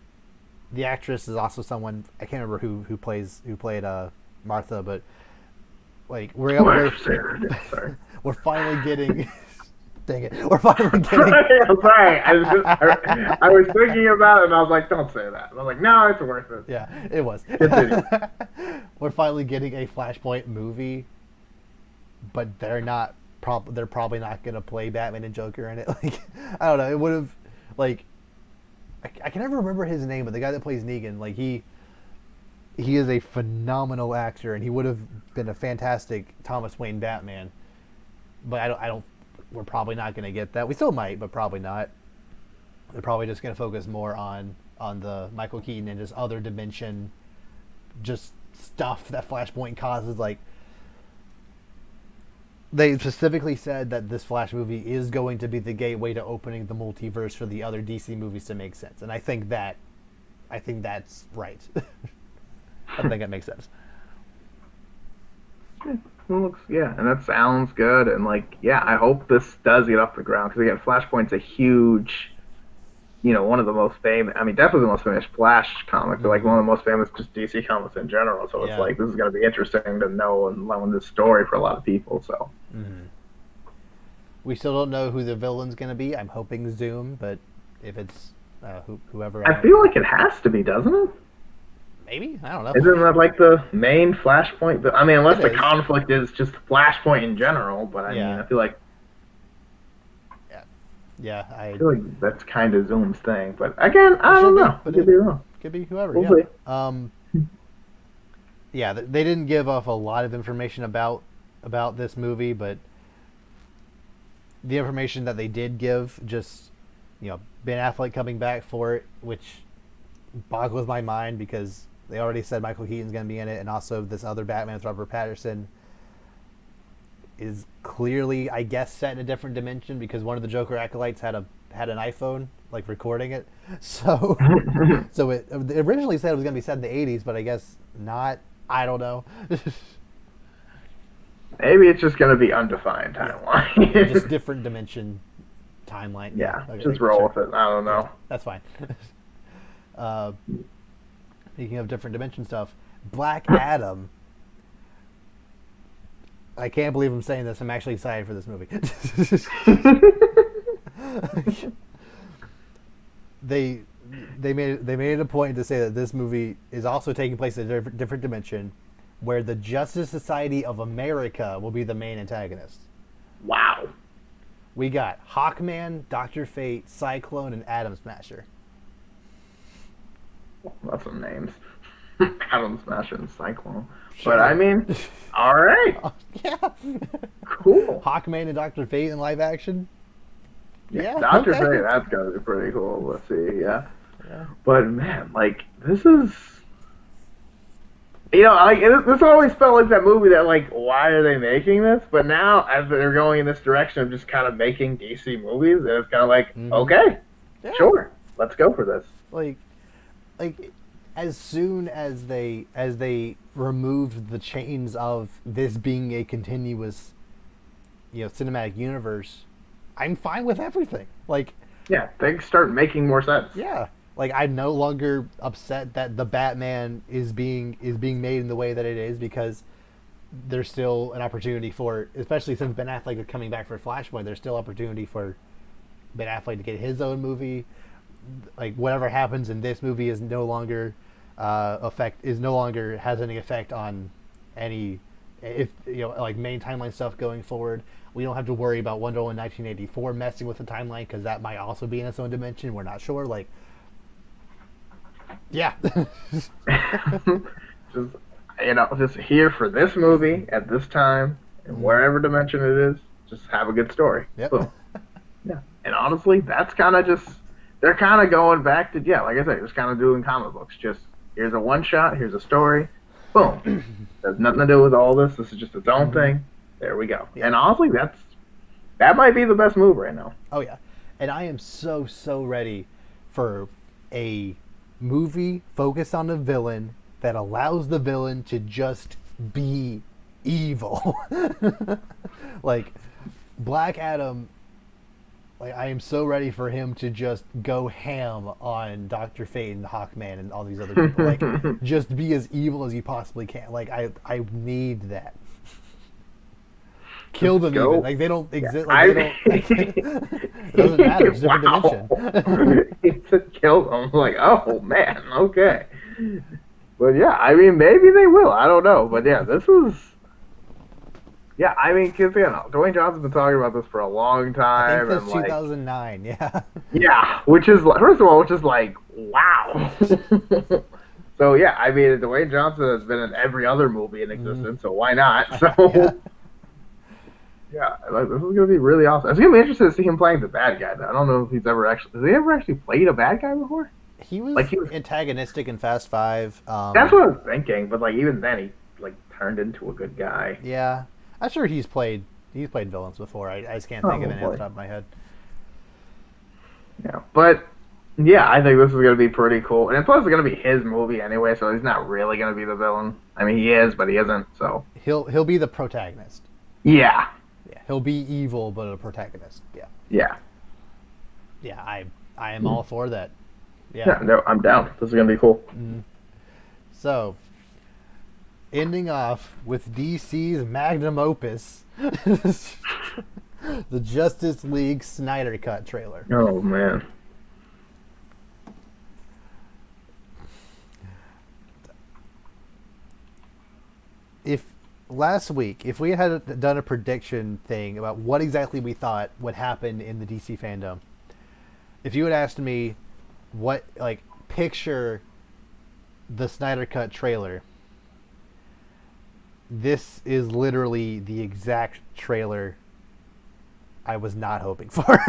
the actress is also someone I can't remember who played Martha, but like Sorry. we're finally getting. Dang it! We're finally getting. I'm sorry. I was thinking about it, and I was like, "Don't say that." And I was like, "No, it's worth it." Yeah, it was. Continue. We're finally getting a Flashpoint movie, but they're probably not gonna play Batman and Joker in it. Like, I don't know. It would have, like, I can never remember his name, but the guy that plays Negan, like he is a phenomenal actor, and he would have been a fantastic Thomas Wayne Batman. But I don't. We're probably not going to get that. We still might, but probably not. They're probably just going to focus more on the Michael Keaton and just other dimension, just stuff that Flashpoint causes. Like, they specifically said that this Flash movie is going to be the gateway to opening the multiverse for the other DC movies to make sense, and I think that's right. I think that makes sense. And that sounds good. And like, I hope this does get off the ground because again, Flashpoint's a huge, one of the most famous. I mean, definitely the most famous Flash comic, but like one of the most famous just DC comics in general. So it's like this is going to be interesting to know and learn this story for a lot of people. So we still don't know who the villain's going to be. I'm hoping Zoom, but if it's whoever, I feel like it has to be, doesn't it? Maybe, I don't know. Isn't that like the main Flashpoint? I mean, unless the conflict is just Flashpoint in general, but I mean, I feel like I feel like that's kind of Zoom's thing. But again, I don't know. Could be wrong. Could be whoever. We'll see. They didn't give off a lot of information about this movie, but the information that they did give, just Ben Affleck coming back for it, which boggles my mind because they already said Michael Keaton's going to be in it, and also this other Batman with Robert Pattinson is clearly, I guess, set in a different dimension because one of the Joker acolytes had an iPhone, like, recording it. So, it originally said it was going to be set in the 80s, but I guess not. I don't know. Maybe it's just going to be undefined timeline. Just different dimension timeline. Yeah, okay, just roll with it. I don't know. Yeah, that's fine. Speaking of different dimension stuff, Black Adam. I can't believe I'm saying this. I'm actually excited for this movie. They made it a point to say that this movie is also taking place in a different dimension, where the Justice Society of America will be the main antagonist. Wow. We got Hawkman, Dr. Fate, Cyclone, and Atom Smasher. That's some names. Atom Smasher and Cyclone. Sure. But I mean, all right. Yeah. Cool. Hawkman and Dr. Fate in live action. Yeah. Dr. Fate, that's gonna be pretty cool. Let's see. Yeah. But man, like this is. Like this always felt like that movie that like, why are they making this? But now, as they're going in this direction of just kind of making DC movies, it's kind of like, okay, sure, let's go for this. Like as soon as they removed the chains of this being a continuous, cinematic universe, I'm fine with everything. Like, yeah, they start making more sense. Yeah. Like, I'm no longer upset that the Batman is being made in the way that it is because there's still an opportunity for, especially since Ben Affleck is coming back for Flashpoint, there's still opportunity for Ben Affleck to get his own movie. Like, whatever happens in this movie is no longer has any effect on any main timeline stuff going forward. We don't have to worry about Wonder Woman 1984 messing with the timeline because that might also be in its own dimension. We're not sure. Like. Yeah. just here for this movie at this time and wherever dimension it is, just have a good story. Yep. Boom. Yeah. And honestly, that's kind of just, they're kind of going back to, like I said, just kind of doing comic books. Just here's a one shot, here's a story, boom. There's nothing to do with all this. This is just its own thing. There we go. Yeah. And honestly, that might be the best move right now. Oh yeah. And I am so ready for a movie focused on a villain that allows the villain to just be evil. Like Black Adam, like I am so ready for him to just go ham on Dr. Fate and Hawkman and all these other people. Like just be as evil as you possibly can. Like I need that. Kill them even. Like they don't exist. Like they don't. Like, it doesn't matter. It's a different dimension. He said kill them. Like, oh man, okay. But yeah, I mean, maybe they will. I don't know. But yeah, this was. Yeah, I mean, because you know, Dwayne Johnson's been talking about this for a long time. I think that's 2009. Yeah. Yeah, which is first of all, which is like wow. So yeah, I mean, Dwayne Johnson has been in every other movie in existence, so why not? So. Yeah. Yeah, like, this is gonna be really awesome. It's gonna be interesting to see him playing the bad guy. Though I don't know if he's ever actually. Has he ever actually played a bad guy before? He was antagonistic in Fast Five. That's what I was thinking, but like even then, he like turned into a good guy. Yeah, I'm sure he's played villains before. I just can't think of any off the top of my head. Yeah, but yeah, I think this is gonna be pretty cool, and plus it's gonna be his movie anyway, so he's not really gonna be the villain. I mean, he is, but he isn't. So he'll be the protagonist. Yeah. Yeah, he'll be evil, but a protagonist. Yeah. Yeah. Yeah, I am all for that. Yeah, no, I'm down. This is gonna be cool. So, ending off with DC's magnum opus, the Justice League Snyder Cut trailer. Oh man. Last week, if we had done a prediction thing about what exactly we thought would happen in the DC FanDome, if you had asked me what, like, picture the Snyder Cut trailer, this is literally the exact trailer I was not hoping for.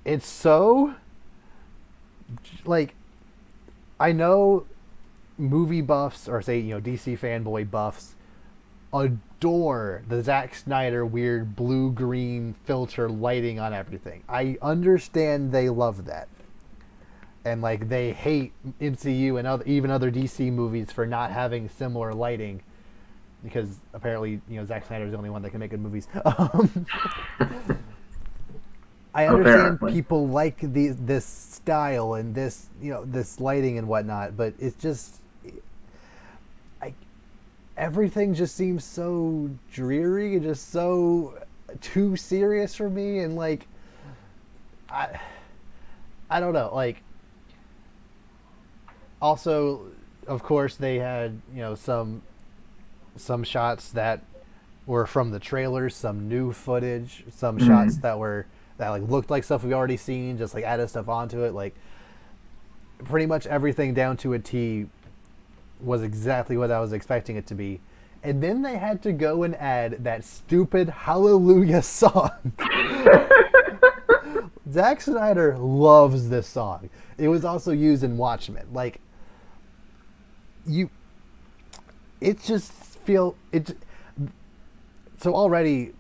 It's so, like, I know movie buffs, or say, DC fanboy buffs, adore the Zack Snyder weird blue-green filter lighting on everything. I understand they love that. And, like, they hate MCU and even other DC movies for not having similar lighting. Because, apparently, Zack Snyder is the only one that can make good movies. I understand people like this style and this, this lighting and whatnot, but it's just, everything just seems so dreary and just so too serious for me. And like, I don't know. Like, also, of course, they had some shots that were from the trailers, some new footage, some shots that like looked like stuff we've already seen, just like added stuff onto it. Like pretty much everything down to a T was exactly what I was expecting it to be. And then they had to go and add that stupid Hallelujah song. Zack Snyder loves this song. It was also used in Watchmen. Like, so already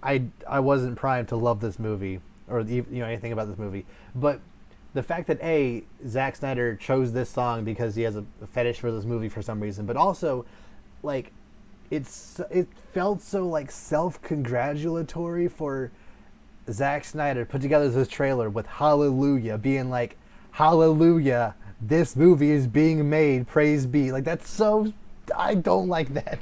I wasn't primed to love this movie or anything about this movie, but the fact that Zack Snyder chose this song because he has a fetish for this movie for some reason, but also like it felt so like self-congratulatory for Zack Snyder to put together this trailer with Hallelujah being like, Hallelujah, this movie is being made, praise be. Like, that's so, I don't like that.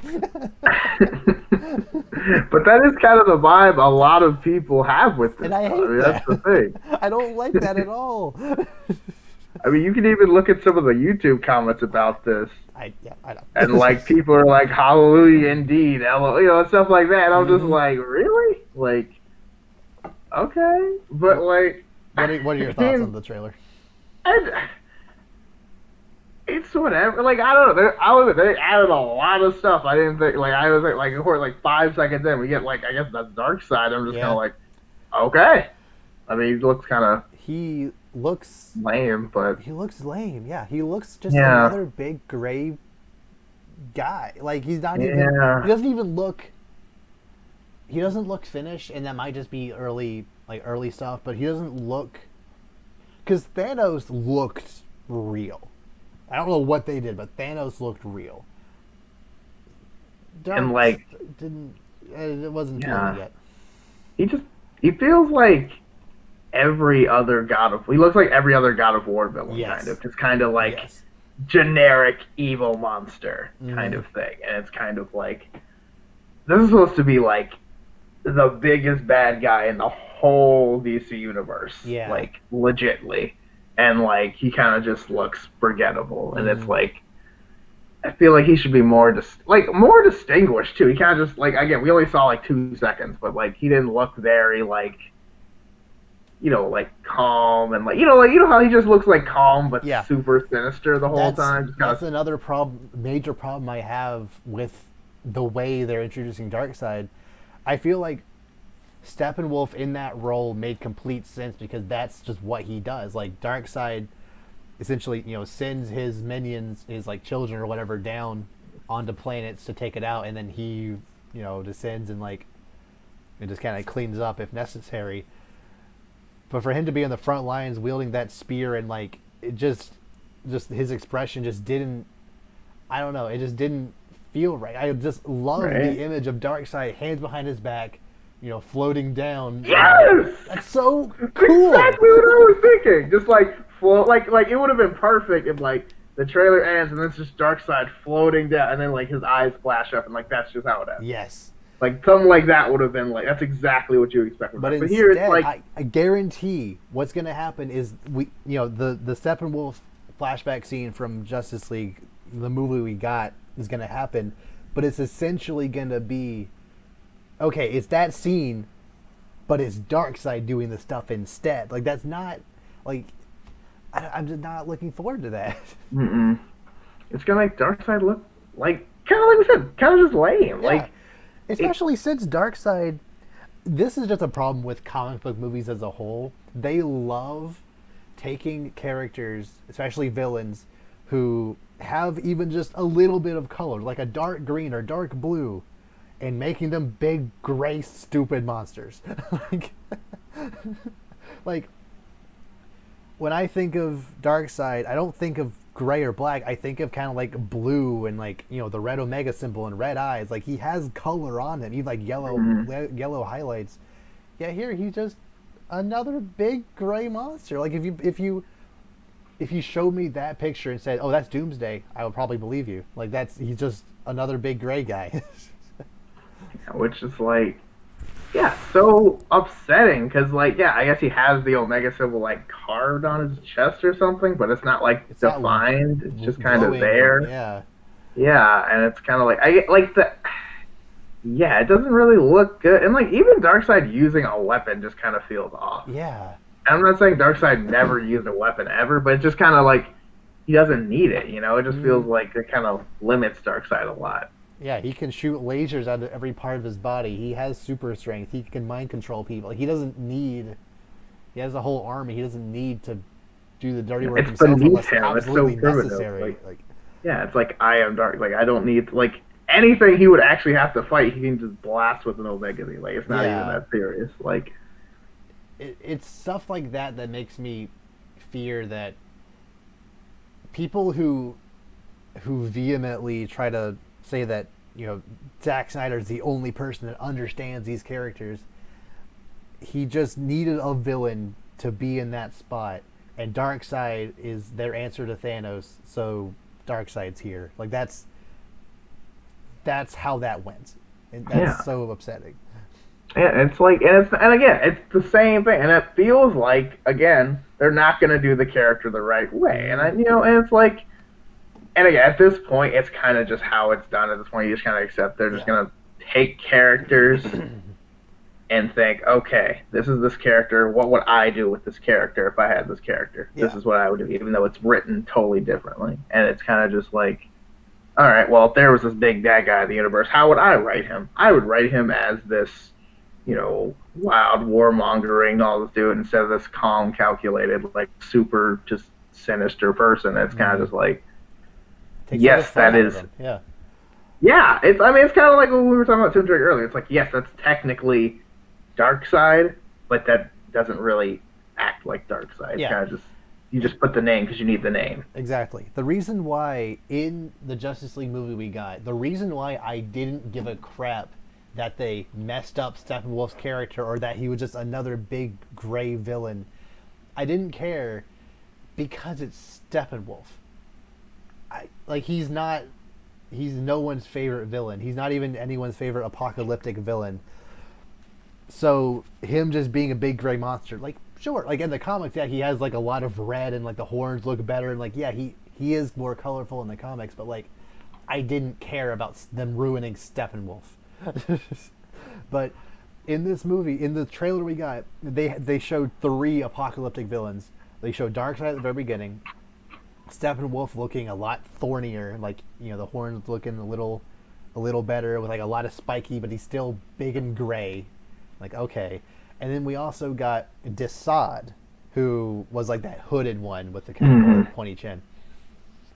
But that is kind of the vibe a lot of people have with this. And I hate that. That's the thing. I don't like that at all. I mean, you can even look at some of the YouTube comments about this. I know. And like people are like, "Hallelujah, indeed," and stuff like that. And I'm just like, really? Like, okay, but like, what are your thoughts on the trailer? It's whatever. Like, I don't know. They added a lot of stuff. I didn't think. Like, I was like, of course, like 5 seconds in, we get like, I guess the dark side. I'm just kind of like, okay. I mean, he looks kind of. He looks lame, but he looks lame. Yeah, he looks just another big gray guy. Like, he's not even. He doesn't even look. He doesn't look finished, and that might just be early like early stuff, but he doesn't look, because Thanos looked real. I don't know what they did, but Thanos looked real. And Dark like, didn't. It wasn't feeling yeah, yet. he just he feels like every other God of he looks like every other God of War villain, kind Yes. of just kind of like Yes. generic evil monster kind Mm-hmm. of thing, and it's kind of like this is supposed to be like the biggest bad guy in the whole DC universe, Yeah. like legitly, and like he kind of just looks forgettable, and it's Mm-hmm. like I feel like he should be more more distinguished too. He kind of just like again we only saw like 2 seconds, but like he didn't look very like like calm and like how he just looks like calm but Yeah. super sinister the whole That's time. Just kind that's of another problem, major problem I have with the way they're introducing Darkseid. I feel like Steppenwolf in that role made complete sense because that's just what he does. Like Darkseid essentially, sends his minions, his like children or whatever, down onto planets to take it out, and then he, descends and like it just kind of cleans up if necessary. But for him to be on the front lines wielding that spear and like it just his expression just didn't. I don't know. It just didn't feel right. I just love right. the image of Darkseid, hands behind his back, floating down. Yes, That's so that's cool. exactly what I was thinking. Just like float, like it would have been perfect if like the trailer ends and then it's just Darkseid floating down, and then like his eyes flash up, and like that's just how it ends. Yes. Like something like that would have been like that's exactly what you expect from But that. But here it's instead, like I guarantee what's going to happen is the Steppenwolf flashback scene from Justice League, the movie we got, is going to happen, but it's essentially going to be okay. It's that scene, but it's Darkseid doing the stuff instead. Like that's not like I'm just not looking forward to that. mm-mm. It's gonna make Darkseid look like kind of like we said, kind of just lame. Yeah, Like it, especially since Darkseid. This is just a problem with comic book movies as a whole. They love taking characters, especially villains, who have even just a little bit of color, like a dark green or dark blue, and making them big, gray, stupid monsters. like, like, when I think of Darkseid, I don't think of gray or black. I think of kind of like blue and like the red Omega symbol and red eyes. Like he has color on him. He like yellow highlights. Yeah, here he's just another big gray monster. Like if you showed me that picture and said, "Oh, that's Doomsday," I would probably believe you. Like he's just another big gray guy. which is like yeah, so upsetting because like yeah, I guess he has the Omega symbol like carved on his chest or something, but it's not like it's not defined. It's just kind of glowing or there. yeah, Yeah, and it's kind of like I get like the yeah, it doesn't really look good, and like even Darkseid using a weapon just kind of feels off. yeah, And I'm not saying Darkseid never used a weapon ever, but it's just kind of like he doesn't need it. It just feels like it kind of limits Darkseid a lot. yeah. He can shoot lasers out of every part of his body. He has super strength. He can mind control people. He doesn't need. He has a whole army. He doesn't need to do the dirty work It's himself beneath unless him. It's so absolutely primitive. necessary. Like Yeah, it's like I am dark. Like I don't need like anything he would actually have to fight. He can just blast with an Omega. Like it's not even yeah, that serious. Like it's stuff like that that makes me fear that people who vehemently try to say that Zack Snyder is the only person that understands these characters. He just needed a villain to be in that spot, and Darkseid is their answer to Thanos. So Darkseid's here. Like that's how that went, and yeah, that's so upsetting. yeah. It's like and again, it's the same thing, and it feels like again they're not gonna do the character the right way, and Mm-hmm. and it's like. And again, at this point, it's kind of just how it's done. At this point, you just kind of accept they're just Yeah. gonna take characters and think, okay, this is this character. What would I do with this character if I had this character? Yeah. This is what I would do, even though it's written totally differently. And it's kind of just like, all right, well, if there was this big bad guy in the universe, how would I write him? I would write him as this, wild warmongering, all this dude, instead of this calm, calculated, like super just sinister person. It's kind of just like, Takes all the yes, fun that out of is. them. Yeah. Yeah, it's. I mean, it's kind of like when we were talking about Tim Drake earlier. It's like, yes, that's technically Darkseid, but that doesn't really act like Darkseid. It's Yeah, kind of just you just put the name because you need the name. exactly. The reason why in the Justice League movie we got, the reason why I didn't give a crap that they messed up Steppenwolf's character or that he was just another big gray villain, I didn't care because it's Steppenwolf. He's not, he's no one's favorite villain. He's not even anyone's favorite apocalyptic villain. So him just being a big gray monster, like sure, like in the comics, yeah, he has like a lot of red and like the horns look better and like yeah, he is more colorful in the comics, but like I didn't care about them ruining Steppenwolf. But in this movie, in the trailer we got, they showed 3 apocalyptic villains. They showed Darkseid at the very beginning, Steppenwolf looking a lot thornier, like the horns looking a little better with like a lot of spiky, but he's still big and gray. Like okay, and then we also got Desaad, who was like that hooded one with the kind of pointy chin.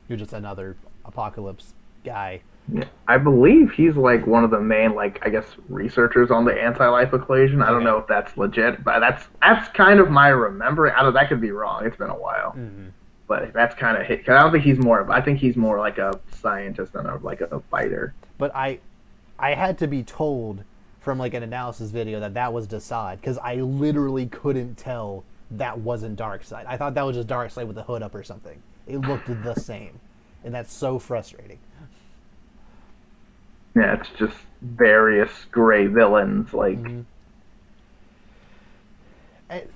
Who's just another apocalypse guy. Yeah. I believe he's like one of the main, like I guess, researchers on the anti-life equation. I don't know if that's legit, but that's kind of my remembering. I don't. That could be wrong. It's been a while, but that's kind of hit. Cause I don't think he's more. I think he's more like a scientist than like a fighter. But I had to be told from like an analysis video that was Desaad because I literally couldn't tell that wasn't Darkseid. I thought that was just Darkseid with the hood up or something. It looked the same, and that's so frustrating. Yeah, it's just various gray villains, like. And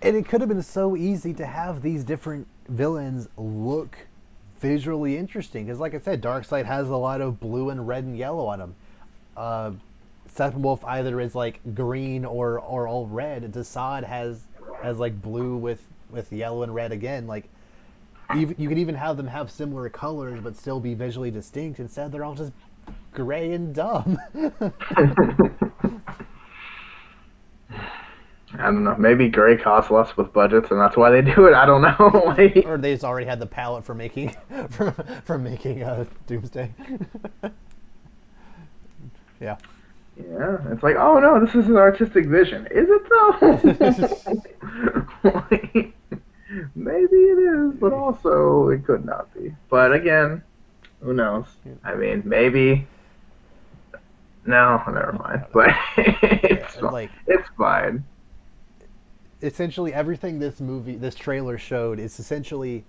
it could have been so easy to have these different villains look visually interesting because, like I said, Darkseid has a lot of blue and red and yellow on him. Steppenwolf either is like green or all red. Desaad has like blue with yellow and red again. Like you could even have them have similar colors but still be visually distinct. Instead, they're all just gray and dumb. I don't know. Maybe gray costs less with budgets, and that's why they do it. I don't know. Like, or they just already had the palette for making for making Doomsday. Yeah. Yeah, it's like, oh no, this is an artistic vision. Is it though? Like, maybe it is, but also it could not be. But again, who knows? I mean, maybe. No, never mind. But it's fine. Like, it's fine. Essentially, everything this trailer showed is essentially,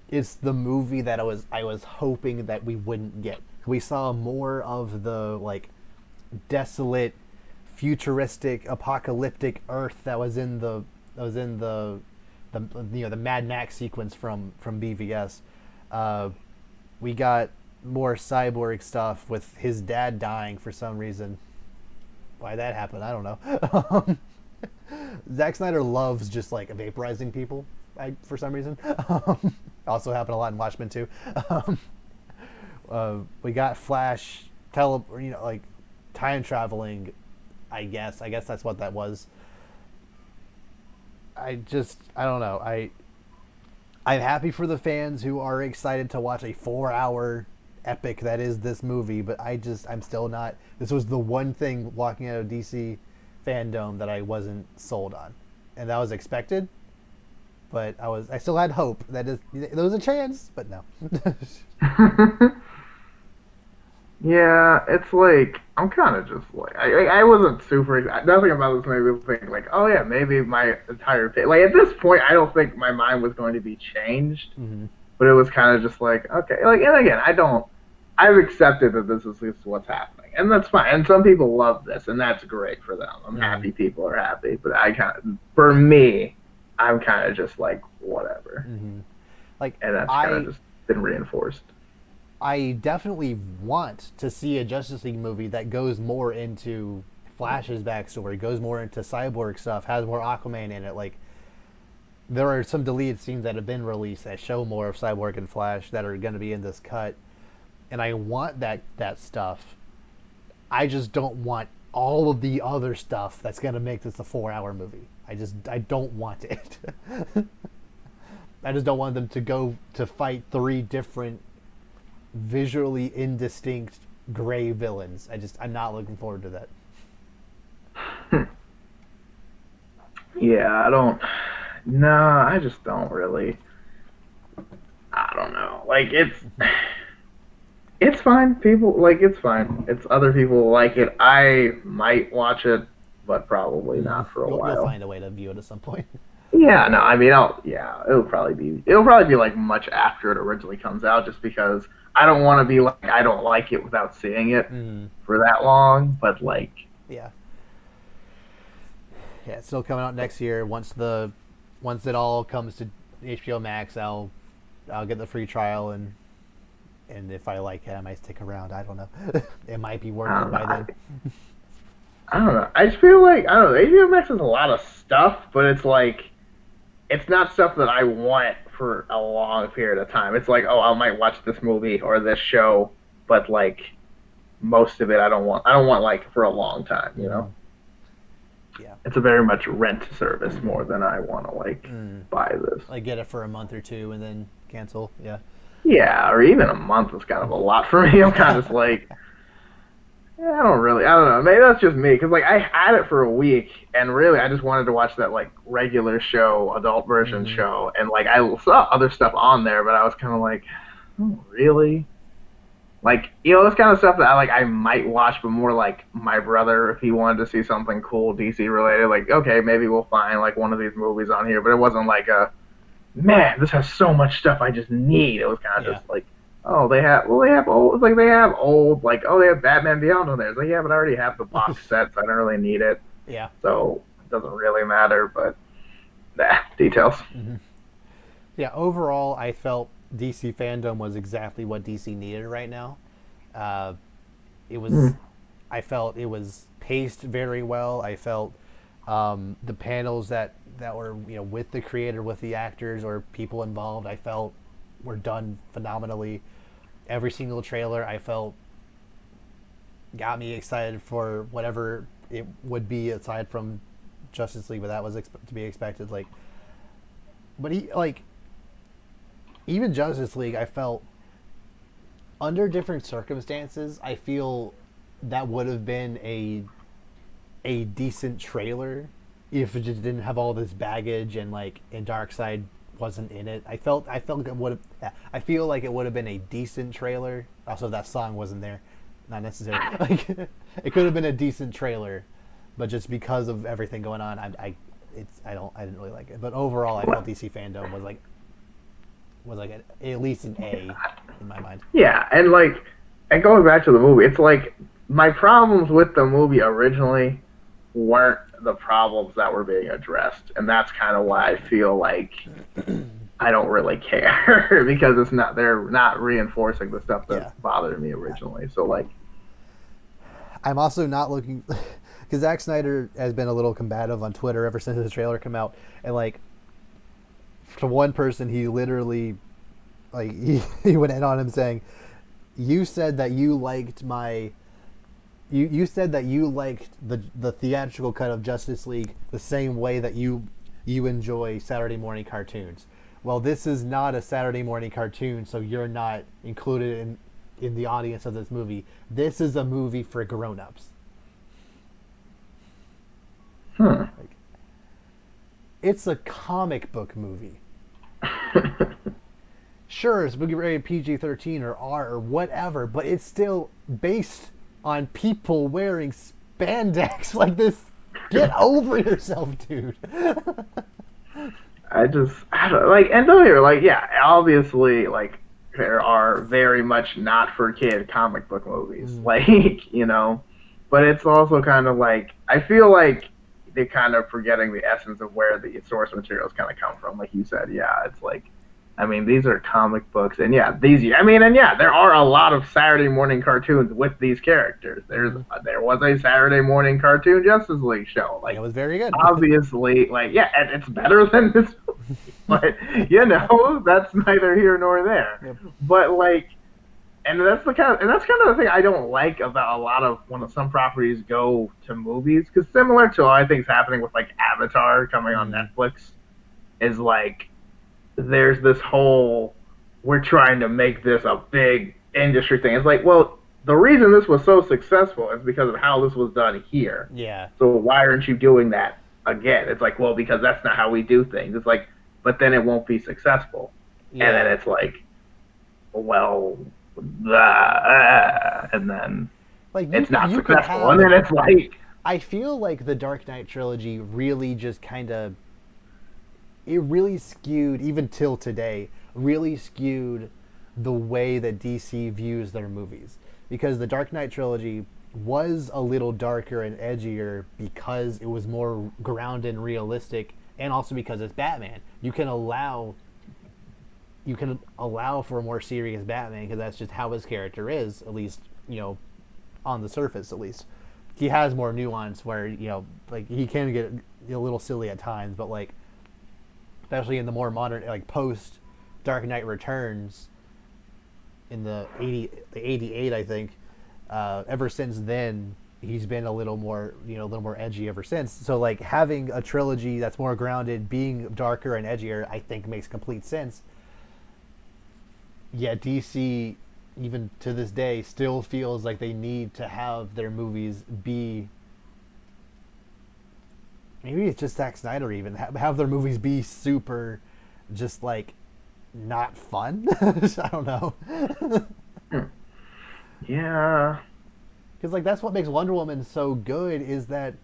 it's the movie that I was hoping that we wouldn't get. We saw more of the like desolate, futuristic, apocalyptic Earth that was in the the Mad Max sequence from BVS. We got more cyborg stuff with his dad dying for some reason. Why that happened, I don't know. Zack Snyder loves just like vaporizing people, for some reason. Also happened a lot in Watchmen too. We got Flash, like time traveling. I guess that's what that was. I don't know. I'm happy for the fans who are excited to watch a 4-hour epic that is this movie, but I'm still not. This was the one thing walking out of DC FanDome that I wasn't sold on, and that was expected. But I still had hope that there was a chance, but no. Yeah, it's like I'm kind of just like I wasn't super. Nothing about this movie will think like, oh yeah, maybe my entire like at this point I don't think my mind was going to be changed, but it was kind of just like okay, like and again I've accepted that this is what's happening, and that's fine. And some people love this, and that's great for them. I'm happy people are happy, but for me, I'm kind of just like whatever, like, and that's kind of just been reinforced. I definitely want to see a Justice League movie that goes more into Flash's backstory, goes more into Cyborg stuff, has more Aquaman in it. Like, there are some deleted scenes that have been released that show more of Cyborg and Flash that are going to be in this cut, and I want that stuff. I just don't want all of the other stuff that's going to make this a 4-hour movie. I don't want it. I just don't want them to go to fight 3 different visually indistinct gray villains. I'm not looking forward to that. Yeah, I don't. No, I just don't really. I don't know. Like it's fine. People like it's fine. It's other people like it. I might watch it, but probably not for a You'll while. find a way to view it at some point. Yeah, no, I mean, it'll probably be like much after it originally comes out, just because I don't want to be like I don't like it without seeing it for that long. But like, Yeah, yeah, it's still coming out next year. Once it all comes to HBO Max, I'll get the free trial and if I like it, I might stick around. I don't know. It might be worth I it don't know. by then. I don't know. I just feel like I don't know. HBO Max has a lot of stuff, but it's like it's not stuff that I want for a long period of time. It's like, oh, I might watch this movie or this show, but like most of it, I don't want. I don't want like for a long time. Yeah, It's a very much rent service more than I want to like buy this. like get it for a month or two and then cancel. Yeah, Yeah, or even a month is kind of a lot for me. I'm kind of just like, yeah, I don't know. Maybe that's just me because like I had it for a week and really I just wanted to watch that like regular show, adult version show, and like I saw other stuff on there, but I was kind of like, oh, really? Like this kind of stuff that I might watch, but more like my brother if he wanted to see something cool DC related. Like okay, maybe we'll find like one of these movies on here, but it wasn't like a man, this has so much stuff I just need. It was kind of yeah, just like, oh, they have old, it's like they have old, like, oh, they have Batman Beyond on there. It's like, yeah, but I already have the box set, so I don't really need it. yeah, So it doesn't really matter, but details. yeah. Overall, I felt DC FanDome was exactly what DC needed right now. Uh, it was, I felt it was paced very well. I felt the panels that were with the creator, with the actors or people involved, I felt were done phenomenally. Every single trailer I felt got me excited for whatever it would be aside from Justice League, but that was to be expected. But even Justice League, I felt under different circumstances, I feel that would have been a decent trailer if it just didn't have all this baggage and Darkseid wasn't in it. I felt it would have. I feel like it would have been a decent trailer. Also, if that song wasn't there, not necessary. Like it could have been a decent trailer, but just because of everything going on, I didn't really like it. But overall, I felt DC FanDome was at least an A in my mind. Yeah, and going back to the movie, it's like my problems with the movie originally weren't the problems that were being addressed, and that's kind of why I feel like I don't really care because they're not reinforcing the stuff that bothered me originally. So like, I'm also not looking because Zack Snyder has been a little combative on Twitter ever since the trailer came out, and to one person he literally he went in on him saying, "You said that you liked my." You said that you liked the theatrical cut of Justice League the same way that you enjoy Saturday morning cartoons. Well, this is not a Saturday morning cartoon, so you're not included in the audience of this movie. This is a movie for grown-ups. It's a comic book movie. Sure, it's rated PG-13 or R or whatever, but it's still based on people wearing spandex like this. Get over yourself, dude. I don't like, and don't hear like, yeah, obviously, like there are very much not for kid comic book movies, but it's also kind of like I feel like they're kind of forgetting the essence of where the source materials kind of come from. Like you said, yeah, it's like I mean, these are comic books, and yeah, there are a lot of Saturday morning cartoons with these characters. There was a Saturday morning cartoon Justice League show. Like, it was very good. Obviously, and it's better than this movie, but that's neither here nor there. Yep. But that's kind of the thing I don't like about a lot of when some properties go to movies, because similar to what I think is happening with like Avatar coming on Netflix, is like there's this whole we're trying to make this a big industry thing. It's like, well, the reason this was so successful is because of how this was done here. Yeah. So why aren't you doing that again, it's like, well, because that's not how we do things. It's like, but then it won't be successful. And then Yeah. it's like, well, and then Like it's not you could successful. have And then it's like, I feel like the Dark Knight trilogy really just kind of it really skewed even till today, really skewed the way that DC views their movies because the Dark Knight trilogy was a little darker and edgier because it was more grounded and realistic and also because it's Batman. You can allow for a more serious Batman because that's just how his character is, at least, on the surface at least. He has more nuance where, like he can get a little silly at times, but like especially in the more modern like post Dark Knight Returns in the 88 I think, ever since then he's been a little more edgy ever since. So like having a trilogy that's more grounded, being darker and edgier, I think makes complete sense. Yet DC, even to this day, still feels like they need to have their movies be. Maybe it's just Zack Snyder even have their movies be super, just like, not fun. I don't know. yeah, Because like that's what makes Wonder Woman so good is that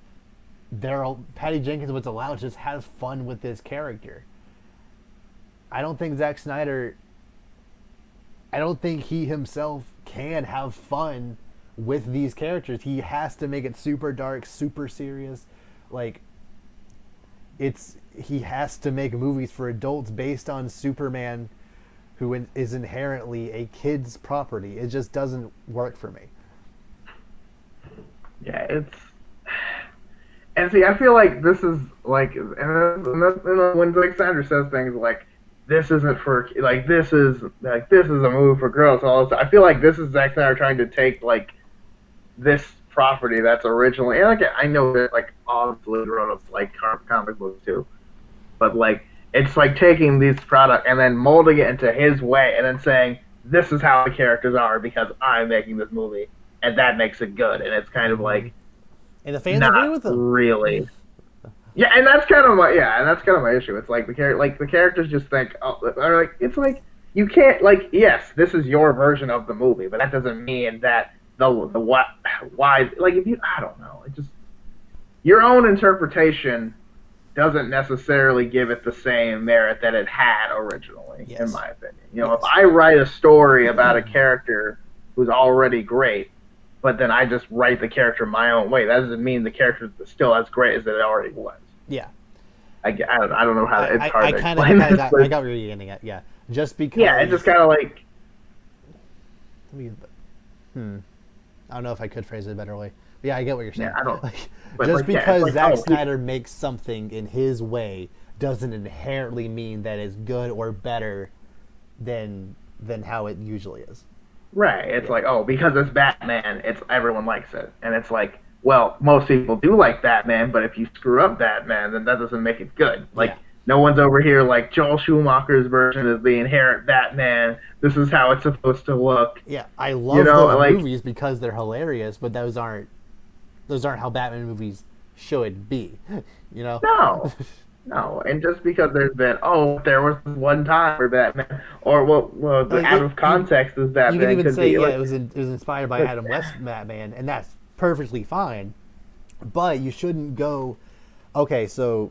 Patty Jenkins was allowed to just have fun with this character. I don't think Zack Snyder. I don't think he himself can have fun with these characters. He has to make it super dark, super serious. Like he has to make movies for adults based on Superman, who is inherently a kid's property. It just doesn't work for me. yeah, and see, I feel like this is like, and when Zack Snyder says things like, "This isn't for like this is a movie for girls," all this, I feel like this is Zack Snyder trying to take like this property that's originally, and like I know that like obviously wrote up like comic books too, but like it's like taking this product and then molding it into his way, and then saying this is how the characters are because I'm making this movie, and that makes it good, and it's kind of like And the fans agree not with him. really. Yeah, and that's kind of my issue. It's like the characters just think, oh, or like it's like you can't like, yes, this is your version of the movie, but that doesn't mean that the what why like if you, I don't know, it just your own interpretation doesn't necessarily give it the same merit that it had originally, in Yes. my opinion. Yes. If I write a story about a character who's already great, but then I just write the character my own way, that doesn't mean the character is still as great as it already was. Yeah. I don't know how to, it's hard I to kind of explain this, got but I got where you're getting at. Yeah. Just because. yeah, it's just kind of like, I don't know if I could phrase it a better way. But yeah, I get what you're saying. yeah, I don't. Like, But just like, yeah, because it's like, Zack oh, Snyder makes something in his way doesn't inherently mean that it's good or better than how it usually is. right. It's like, oh, because it's Batman, it's everyone likes it, and it's like, well, most people do like Batman, but if you screw up Batman, then that doesn't make it good. Like, Yeah. no one's over here like Joel Schumacher's version is the inherent Batman. This is how it's supposed to look. Yeah, I love those like, movies because they're hilarious, but those aren't how Batman movies should be. No, no, and just because there's been, oh, there was one time where Batman, or well the out of context is You Batman can even could say be like, it was inspired by Adam West Batman, and that's perfectly fine. But you shouldn't go. Okay, so.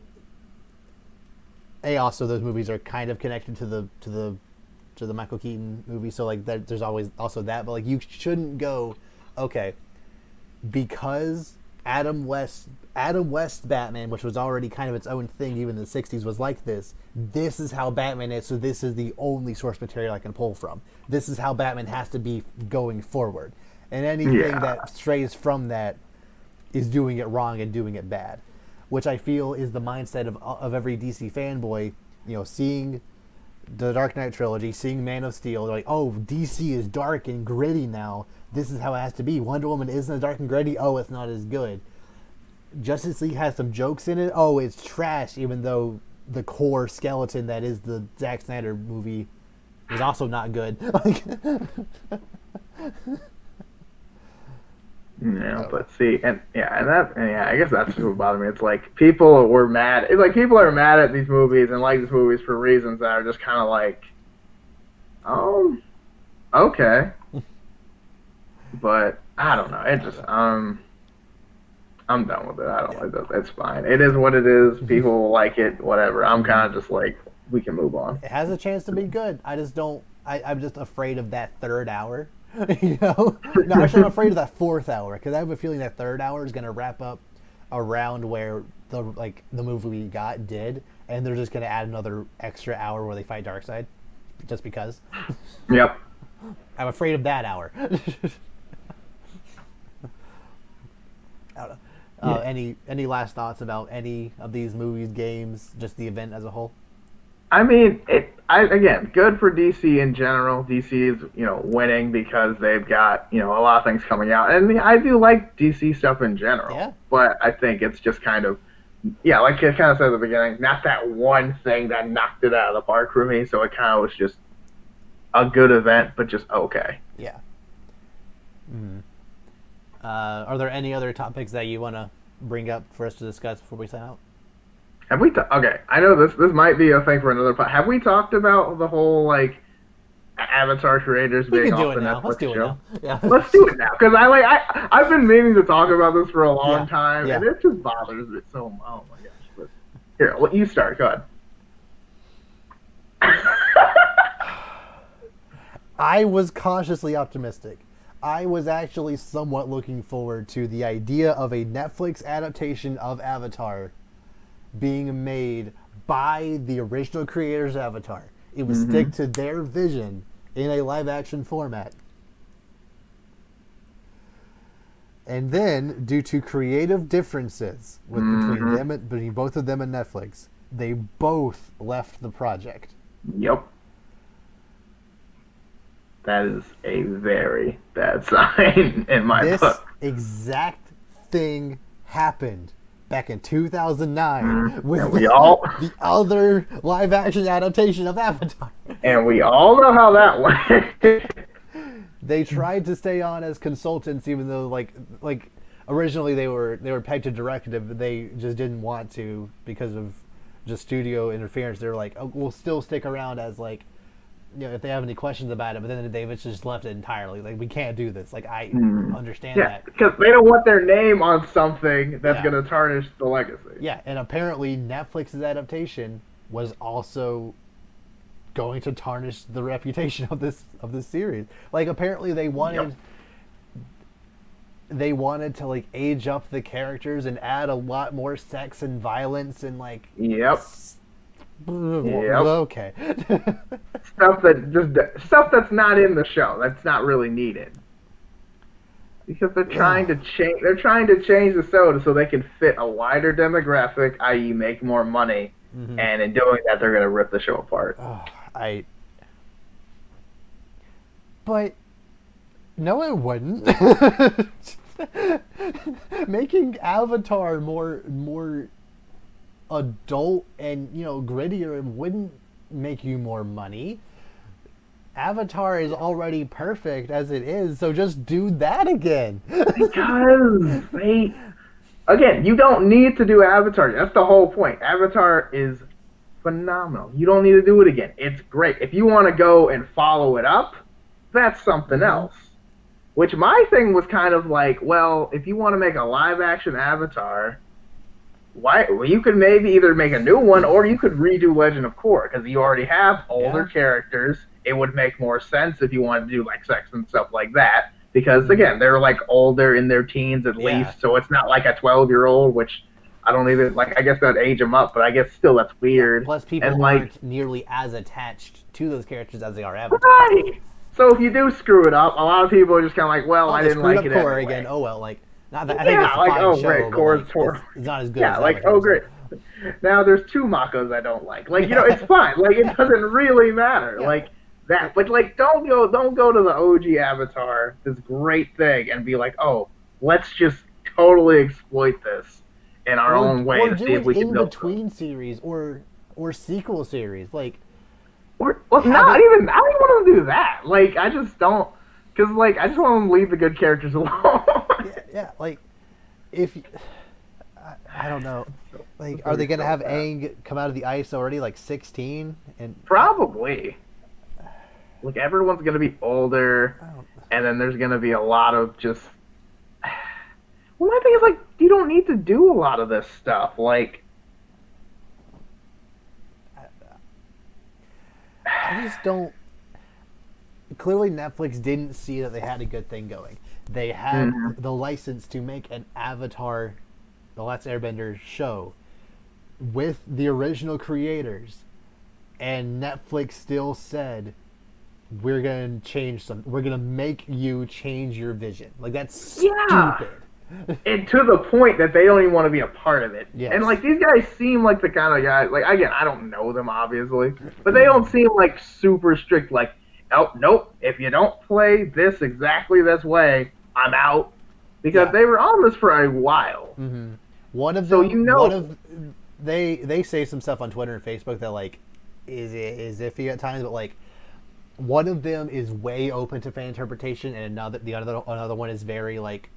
Also those movies are kind of connected to the Michael Keaton movie, so like that, there's always also that. But like you shouldn't go, okay, because Adam West Batman, which was already kind of its own thing, even in the '60s, was like this. This is how Batman is, so this is the only source material I can pull from. This is how Batman has to be going forward, and anything that strays from that is doing it wrong and doing it bad, which I feel is the mindset of every DC fanboy. Seeing the Dark Knight trilogy, seeing Man of Steel, they're like, oh, DC is dark and gritty now. This is how it has to be. Wonder Woman isn't dark and gritty. Oh, it's not as good. Justice League has some jokes in it. Oh, it's trash, even though the core skeleton that is the Zack Snyder movie is also not good. But see, I guess that's what bothered me. It's like people were mad. It's like people are mad at these movies and like these movies for reasons that are just kind of like, oh, okay. But I don't know. It just I'm done with it. I don't like that. It's fine. It is what it is. People will like it. Whatever. I'm kind of just like, we can move on. It has a chance to be good. I just don't. I'm just afraid of that third hour. You know? No, actually, I'm afraid of that fourth hour because I have a feeling that third hour is going to wrap up around where the movie we got did, and they're just going to add another extra hour where they fight Darkseid, just because. Yep. I'm afraid of that hour. I don't know. Any last thoughts about any of these movies, games, just the event as a whole? I mean, again, good for DC in general. DC is, winning because they've got, a lot of things coming out. And I do like DC stuff in general. Yeah. But I think it's just kind of, like I kind of said at the beginning, not that one thing that knocked it out of the park for me. So it kind of was just a good event, but just okay. Yeah. Mm-hmm. Are there any other topics that you want to bring up for us to discuss before we sign out? Have we? Okay, I know this might be a thing for another part. Have we talked about the whole like Avatar creators being off the Netflix show? Yeah. Let's do it now because I've been meaning to talk about this for a long time, and it just bothers me so. Oh my gosh! But here, you start. Go ahead. I was cautiously optimistic. I was actually somewhat looking forward to the idea of a Netflix adaptation of Avatar being made by the original creators of Avatar. It would stick to their vision in a live-action format. And then, due to creative differences between both of them and Netflix, they both left the project. Yep. That is a very bad sign in my book. This exact thing happened back in 2009 with the other live-action adaptation of Avatar. And we all know how that went. They tried to stay on as consultants, even though, like originally they were pegged to direct it, but they just didn't want to because of just studio interference. They were like, oh, we'll still stick around as if they have any questions about it, but then David's just left it entirely. Like, we can't do this. Like, I understand that. Because they don't want their name on something that's going to tarnish the legacy. Yeah, and apparently Netflix's adaptation was also going to tarnish the reputation of this series. Like, apparently they wanted to like age up the characters and add a lot more sex and violence and like. Yep. Okay. stuff that's not in the show. That's not really needed. Because they're trying to change. They're trying to change the soda so they can fit a wider demographic, i.e., make more money. And in doing that, they're going to rip the show apart. But no, it wouldn't. Making Avatar more adult and grittier wouldn't make you more money. Avatar is already perfect as it is, so just do that again. Because again, you don't need to do Avatar. That's the whole point. Avatar is phenomenal. You don't need to do it again. It's great. If you want to go and follow it up, that's something else. Which my thing was kind of like, well, if you want to make a live action Avatar, you could maybe either make a new one or you could redo Legend of Korra because you already have older characters. It would make more sense if you wanted to do like sex and stuff like that because again, they're like older in their teens at least, so it's not like a 12-year-old, which I don't even like. I guess that'd age them up, but I guess still that's weird. Plus, people aren't nearly as attached to those characters as they are Avatar. Right. So if you do screw it up, a lot of people are just kind of like, well, I didn't like it Korra anyway. Again. Oh well, like. Not that, I think it's a fine show, Korra's it's not as good. Yeah, as like Avatar, great. Now there's two Makos I don't like. Like it's fine. Like it doesn't really matter. Like that, but like don't go to the OG Avatar, this great thing, and be like, oh, let's just totally exploit this in our own way or to see if we can build between series or sequel series, like. I don't even want to do that. Like I just don't. Because, like, I just want them to leave the good characters alone. Yeah, like if I don't know, like It's are gonna they be gonna so have bad. Aang come out of the ice already like 16 and Probably. Like everyone's gonna be older, I don't. and then there's gonna be a lot of just. Well, my thing is like you don't need to do a lot of this stuff. Like, I just don't. Clearly, Netflix didn't see that they had a good thing going. They had mhm. the license to make an Avatar, the Last Airbender show with the original creators, and Netflix still said, "We're gonna change some. We're gonna make you change your vision." Like that's Yeah, stupid. and to the point that they don't even want to be a part of it. And Yes. like these guys seem like the kind of guys. Like again, I don't know them obviously, but they don't seem like super strict. Like, oh nope, if you don't play this exactly this way, I'm out. Because Yeah. they were on this for a while, Mm-hmm. One of so them, you one know. of they say some stuff on Twitter and Facebook that like is iffy at times, but like one of them is way open to fan interpretation, and another one is very like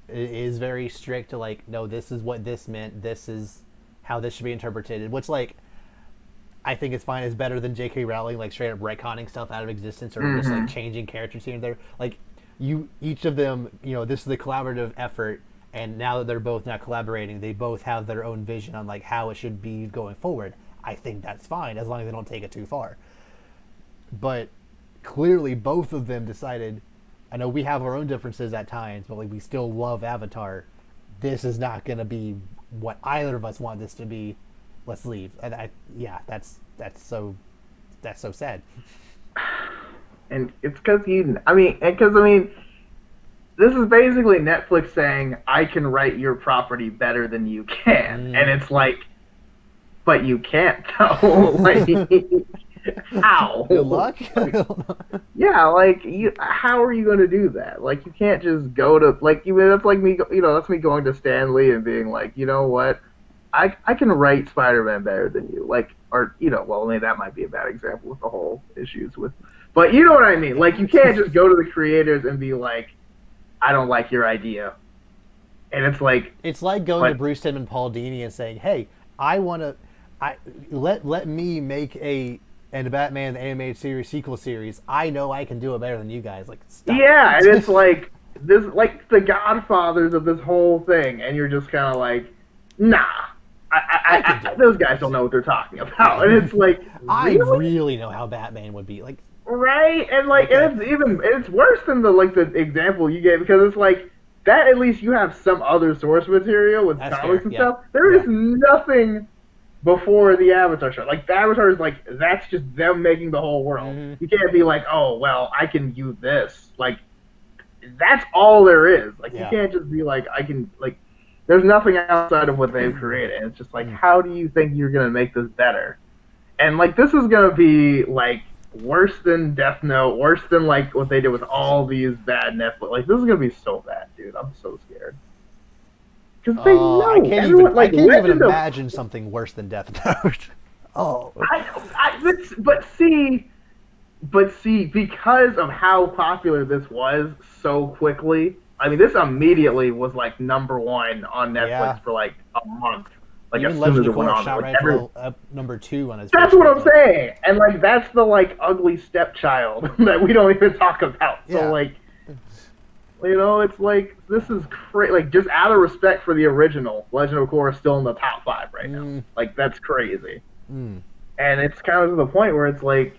is very strict to like no, this is what this meant, this is how this should be interpreted, which like I think it's fine. It's better than J.K. Rowling like straight up retconning stuff out of existence or just like Hmm. changing characters here and there. Like you, each of them, this is the collaborative effort, and now that they're both not collaborating, they both have their own vision on like how it should be going forward. I think that's fine as long as they don't take it too far. But clearly, both of them decided. I know we have our own differences at times, but like we still love Avatar. This is not going to be what either of us want this to be. Let's leave. And yeah, that's so sad. And it's because because this is basically Netflix saying I can write your property better than you can, and Mm. it's like, but you can't though. Like, how? Good luck. Like, yeah, like how are you going to do that? Like, you can't just go to like that's like me. That's me going to Stanley and being like, you know what? I can write Spider-Man better than you. Like, or well, maybe that might be a bad example with the whole issues with, but you know what I mean. Like, you can't just go to the creators and be like, I don't like your idea, and it's like, It's like going to but Bruce Timm and Paul Dini and saying, "Hey, I want to, I let me make a Batman the animated series sequel series. I know I can do it better than you guys. Like, stop." yeah, and it's like this, like the Godfathers of this whole thing, and you're just kind of like, nah, I can do those guys don't it. know what they're talking about, and Yeah. it's like, I really? really know how Batman would be. Like, Right, and like, okay. and it's worse than the example you gave because it's like that. At least you have some other source material with That's comics fair. and Yeah. stuff. There is Yeah. nothing before the Avatar show. Like the Avatar is like that's just them making the whole world. Mm-hmm. You can't be like, oh well, I can use this. Like that's all there is. Like you Yeah. can't just be like, I can like. There's nothing outside of what they've created. And it's just like, how do you think you're gonna make this better? And like this is gonna be like worse than Death Note, worse than like what they did with all these bad Netflix. Like this is gonna be so bad, dude. I'm so scared because they Oh, know everyone. I Like can't even Legend of imagine something worse than Death Note. Oh. but see, because of how popular this was so quickly. I mean, this immediately was like #1 on Yeah. Netflix for like a month. Like as Even soon Legend as of it went Korra on there, shot like right every to #2 on his That's first what week. I'm saying. And like that's the like ugly stepchild that we don't even talk about. So Yeah. like it's like this is crazy. Like just out of respect for the original, Legend of Korra is still in the top 5 right now. Mm, Like that's crazy. mm. And it's kind of to the point where it's like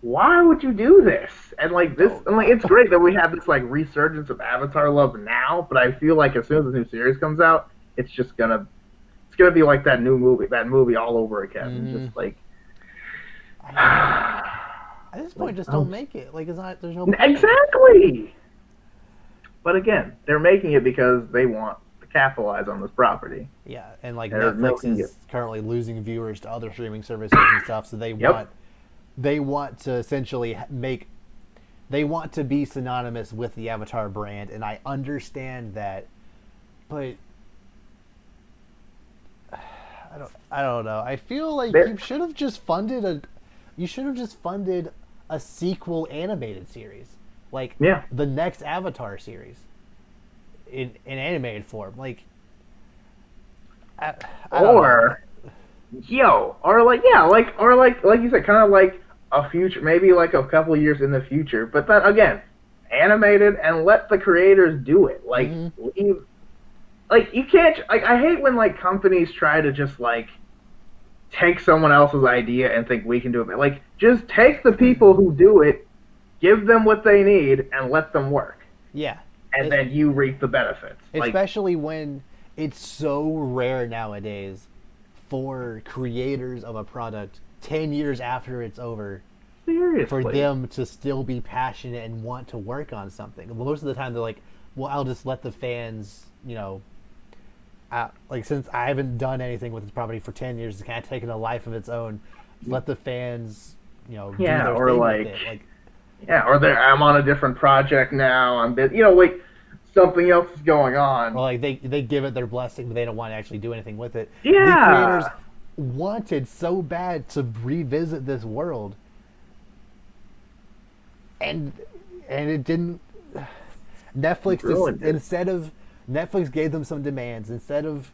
why would you do this? And like this Oh. and like it's great that we have this like resurgence of Avatar love now, but I feel like as soon as the new series comes out, it's gonna be like that movie all over again. Mm-hmm. Just like At this point, like just don't make it. Like, it's not. There's no point. exactly. But again, they're making it because they want to capitalize on this property. Yeah, and like They're Netflix milking is it. currently losing viewers to other streaming services and stuff, so Yep. they want to essentially they want to be synonymous with the Avatar brand, and I understand that, but I don't know. I feel like They're- you should have just funded a sequel animated series. like Yeah. the next Avatar series in animated form. Like, I, I don't know. Or or like yeah, like you said, kind of like a future, maybe like a couple of years in the future. But then again, animated and let the creators do it. Like Mm-hmm. leave, like you can't. Like I hate when like companies try to just like take someone else's idea and think we can do it. Like just take the people who do it, give them what they need, and let them work, Yeah, and it's, then you reap the benefits. Like especially when it's so rare nowadays for creators of a product 10 years after it's over for seriously. them to still be passionate and want to work on something. Most of the time they're like, well, I'll just let the fans, like since I haven't done anything with this property for 10 years, it's kind of taken a life of its own. Just let the fans, do Yeah, their or thing with like it. Like, yeah, or I'm on a different project now. I'm busy. Like something else is going or on. like they give it their blessing, but they don't want to actually do anything with it. The creators Yeah, wanted so bad to revisit this world, and it didn't. Netflix just ruined it. Netflix gave them some demands instead of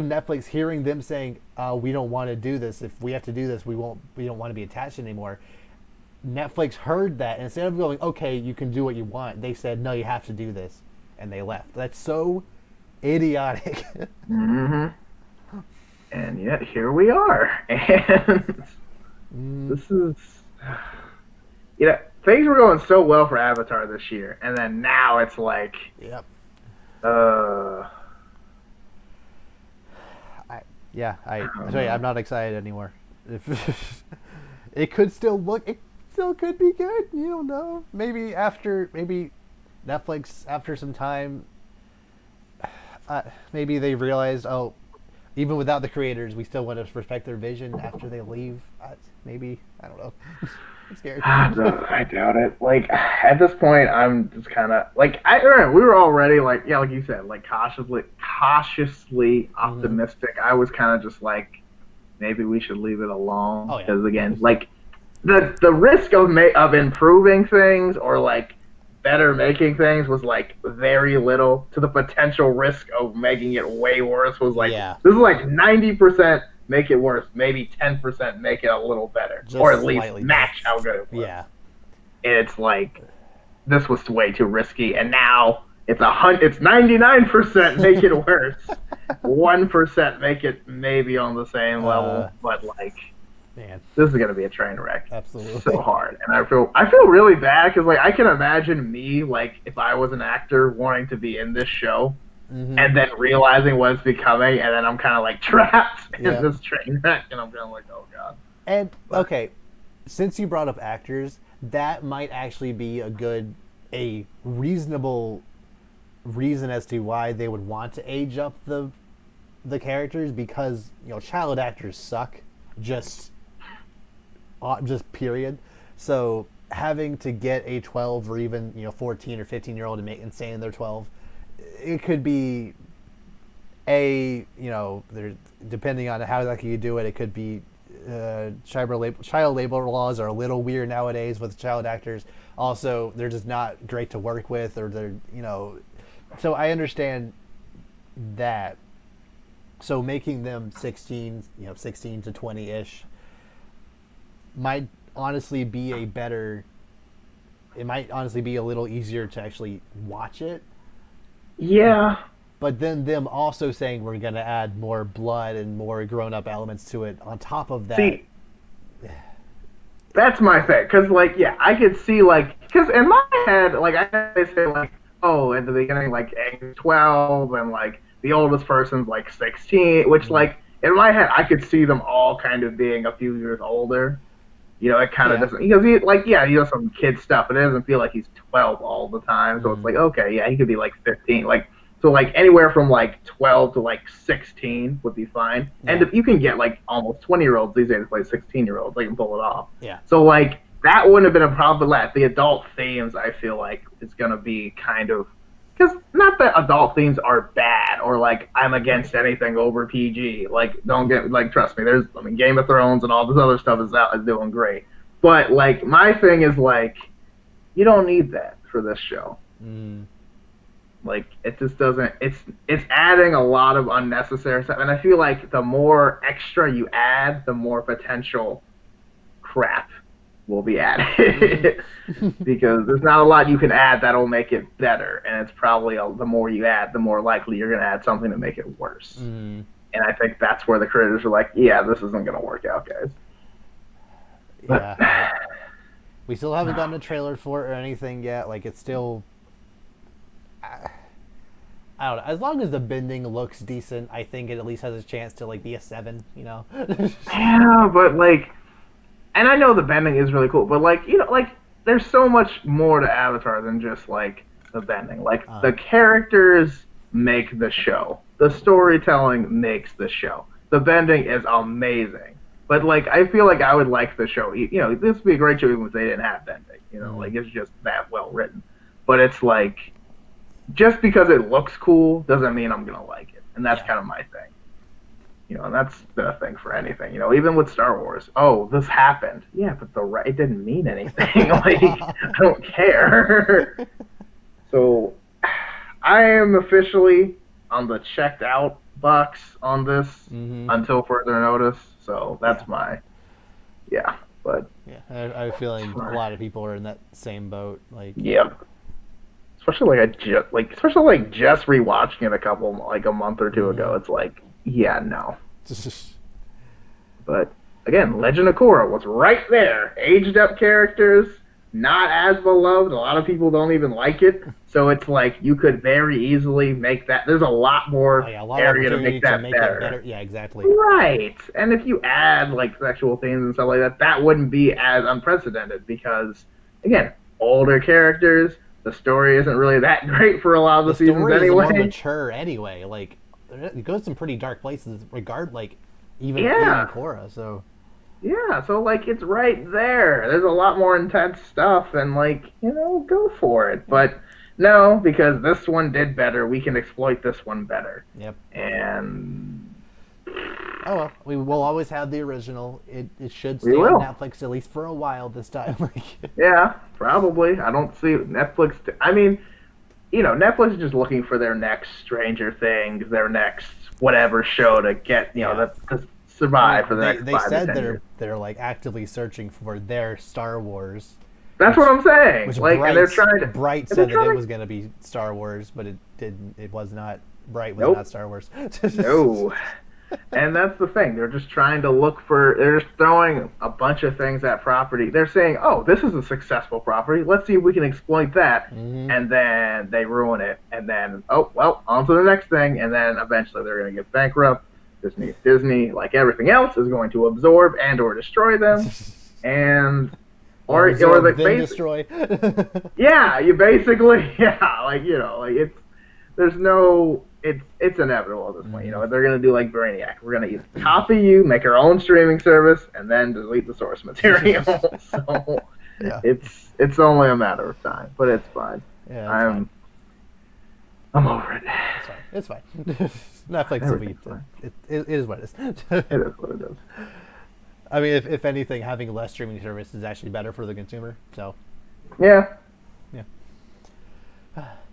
Netflix hearing them saying, we don't want to do this. If we have to do this, we don't want to be attached anymore. Netflix heard that, and instead of going, okay, you can do what you want, they said, no, you have to do this, and they left. That's so idiotic. Hmm. And yet here we are, and Mm, this is things were going so well for Avatar this year, and then now it's like yep. uh I yeah. I I don't tell you, I'm know. not excited anymore. If it could still look, it still could be good. You don't know. Maybe Netflix after some time, maybe they realized, oh, even without the creators, we still want to respect their vision after they leave. Maybe I don't know. I'm scared. I doubt it. Like at this point, I'm just kind of like I remember we were already like yeah, like you said, like cautiously Hmm. optimistic. I was kind of just like maybe we should leave it alone Oh yeah. because again, like the risk of improving things or like better making things was like very little to the potential risk of making it way worse was like Yeah. this is like 90% make it worse, maybe 10% make it a little better or Just at least slightly better. match how good it was. Yeah. And it's like this was way too risky, and now it's 99% make it worse, 1% make it maybe on the same uh, level, but like Man, this is gonna be a train wreck so absolutely. hard, and I feel really bad because like I can imagine me like if I was an actor wanting to be in this show Hmm. and then realizing what it's becoming, and then I'm kind of like trapped in Yeah. this train wreck, and I'm kind of like oh god, And but okay, since you brought up actors, that might actually be a reasonable reason as to why they would want to age up the characters because child actors suck, just just period. So having to get a 12 or even 14 or 15-year-old and saying they're 12, it could be there depending on how lucky you do it, it could be child labor laws are a little weird nowadays with child actors. Also, they're just not great to work with, or so I understand that. So making them 16, 16 to 20 ish, might honestly be a better. It might honestly be a little easier to actually watch it. yeah. But then them also saying we're going to add more blood and more grown up elements to it on top of that. See, that's my thing, because like, yeah, I could see like, because in my head, like I say like, oh, in the beginning, like Aang's 12, and like the oldest person's like 16, which Mm. like in my head, I could see them all kind of being a few years older. It kind of Yeah. doesn't because he like yeah he does some kid stuff, but it doesn't feel like he's 12 all the time. So it's Mm. like okay, yeah, he could be like 15, like so like anywhere from like 12 to like 16 would be fine. And Yeah. if you can get like almost 20-year-olds these days to play 16-year-olds, they can pull it off. Yeah. So like that wouldn't have been a problem. But the adult themes, I feel like is gonna be kind of because not that adult themes are bad or like I'm against anything over PG. Like don't get like trust me. I mean Game of Thrones and all this other stuff is doing great. But like my thing is like You don't need that for this show. Mm. Like it just doesn't. It's adding a lot of unnecessary stuff, and I feel like the more extra you add, the more potential crap will be added. Because there's not a lot you can add that'll make it better, and it's probably the more you add, the more likely you're going to add something to make it worse. Mm. And I think that's where the creators are like, yeah, this isn't going to work out, guys. But, Yeah. We still haven't gotten a trailer for it or anything yet. Like, it's still. I don't know. As long as the bending looks decent, I think it at least has a chance to like be a 7. You know. yeah, but like, and I know the bending is really cool, but like, like there's so much more to Avatar than just like the bending. Like the characters make the show. The storytelling makes the show. The bending is amazing. But like, I feel like I would like the show. This would be a great show even if they didn't have bending. Like it's just that well written. But it's like, just because it looks cool doesn't mean I'm gonna like it, and that's kind of my thing. And that's been a thing for anything. Even with Star Wars. Oh, this happened. Yeah, but it didn't mean anything. Like I don't care. So I am officially on the checked out box on this until further notice. So that's but yeah, I have a feeling a lot of people are in that same boat. Like especially just rewatching it a month or two ago. It's like no. But again, Legend of Korra was right there. Aged up characters, not as beloved. A lot of people don't even like it. So it's like you could very easily make that. There's a lot more area to make that better. Yeah, exactly. Right. And if you add like sexual themes and stuff like that, that wouldn't be as unprecedented because, again, older characters, the story isn't really that great for a lot of the seasons anyway. The story is more mature anyway. Like, it goes some pretty dark places, even Korra. So yeah, so like it's right there. There's a lot more intense stuff, and like go for it. But no, because this one did better, we can exploit this one better. Yep. And oh well, we will always have the original. It should stay on Netflix at least for a while this time. Yeah, probably. I don't see Netflix. I mean, Netflix is just looking for their next Stranger Things, their next whatever show to get, to survive for the next 5 to 10 years. They said they're like actively searching for their Star Wars. That's what I'm saying. Which like, and they're trying to. Bright said that it was going to be Star Wars, but it didn't. It was not. Bright was not Star Wars. No. And that's the thing. They're just trying to look for. They're just throwing a bunch of things at property. They're saying, "Oh, this is a successful property. Let's see if we can exploit that." And then they ruin it. And then, oh well, on to the next thing. And then eventually they're going to get bankrupt. Disney, like everything else, is going to absorb and or destroy them. And or they destroy. Yeah, you basically it's there's no. It's inevitable at this point. They're gonna do like Brainiac. We're gonna either copy you, make our own streaming service, and then delete the source material. So it's only a matter of time, but it's fine. Yeah, I'm over it. It's fine. Netflix will be. It is what it is. It is what it is. I mean, if anything, having less streaming service is actually better for the consumer. So. Yeah.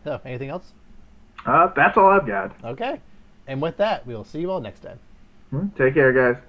So, anything else? That's all I've got. Okay. And with that, we will see you all next time. Take care, guys.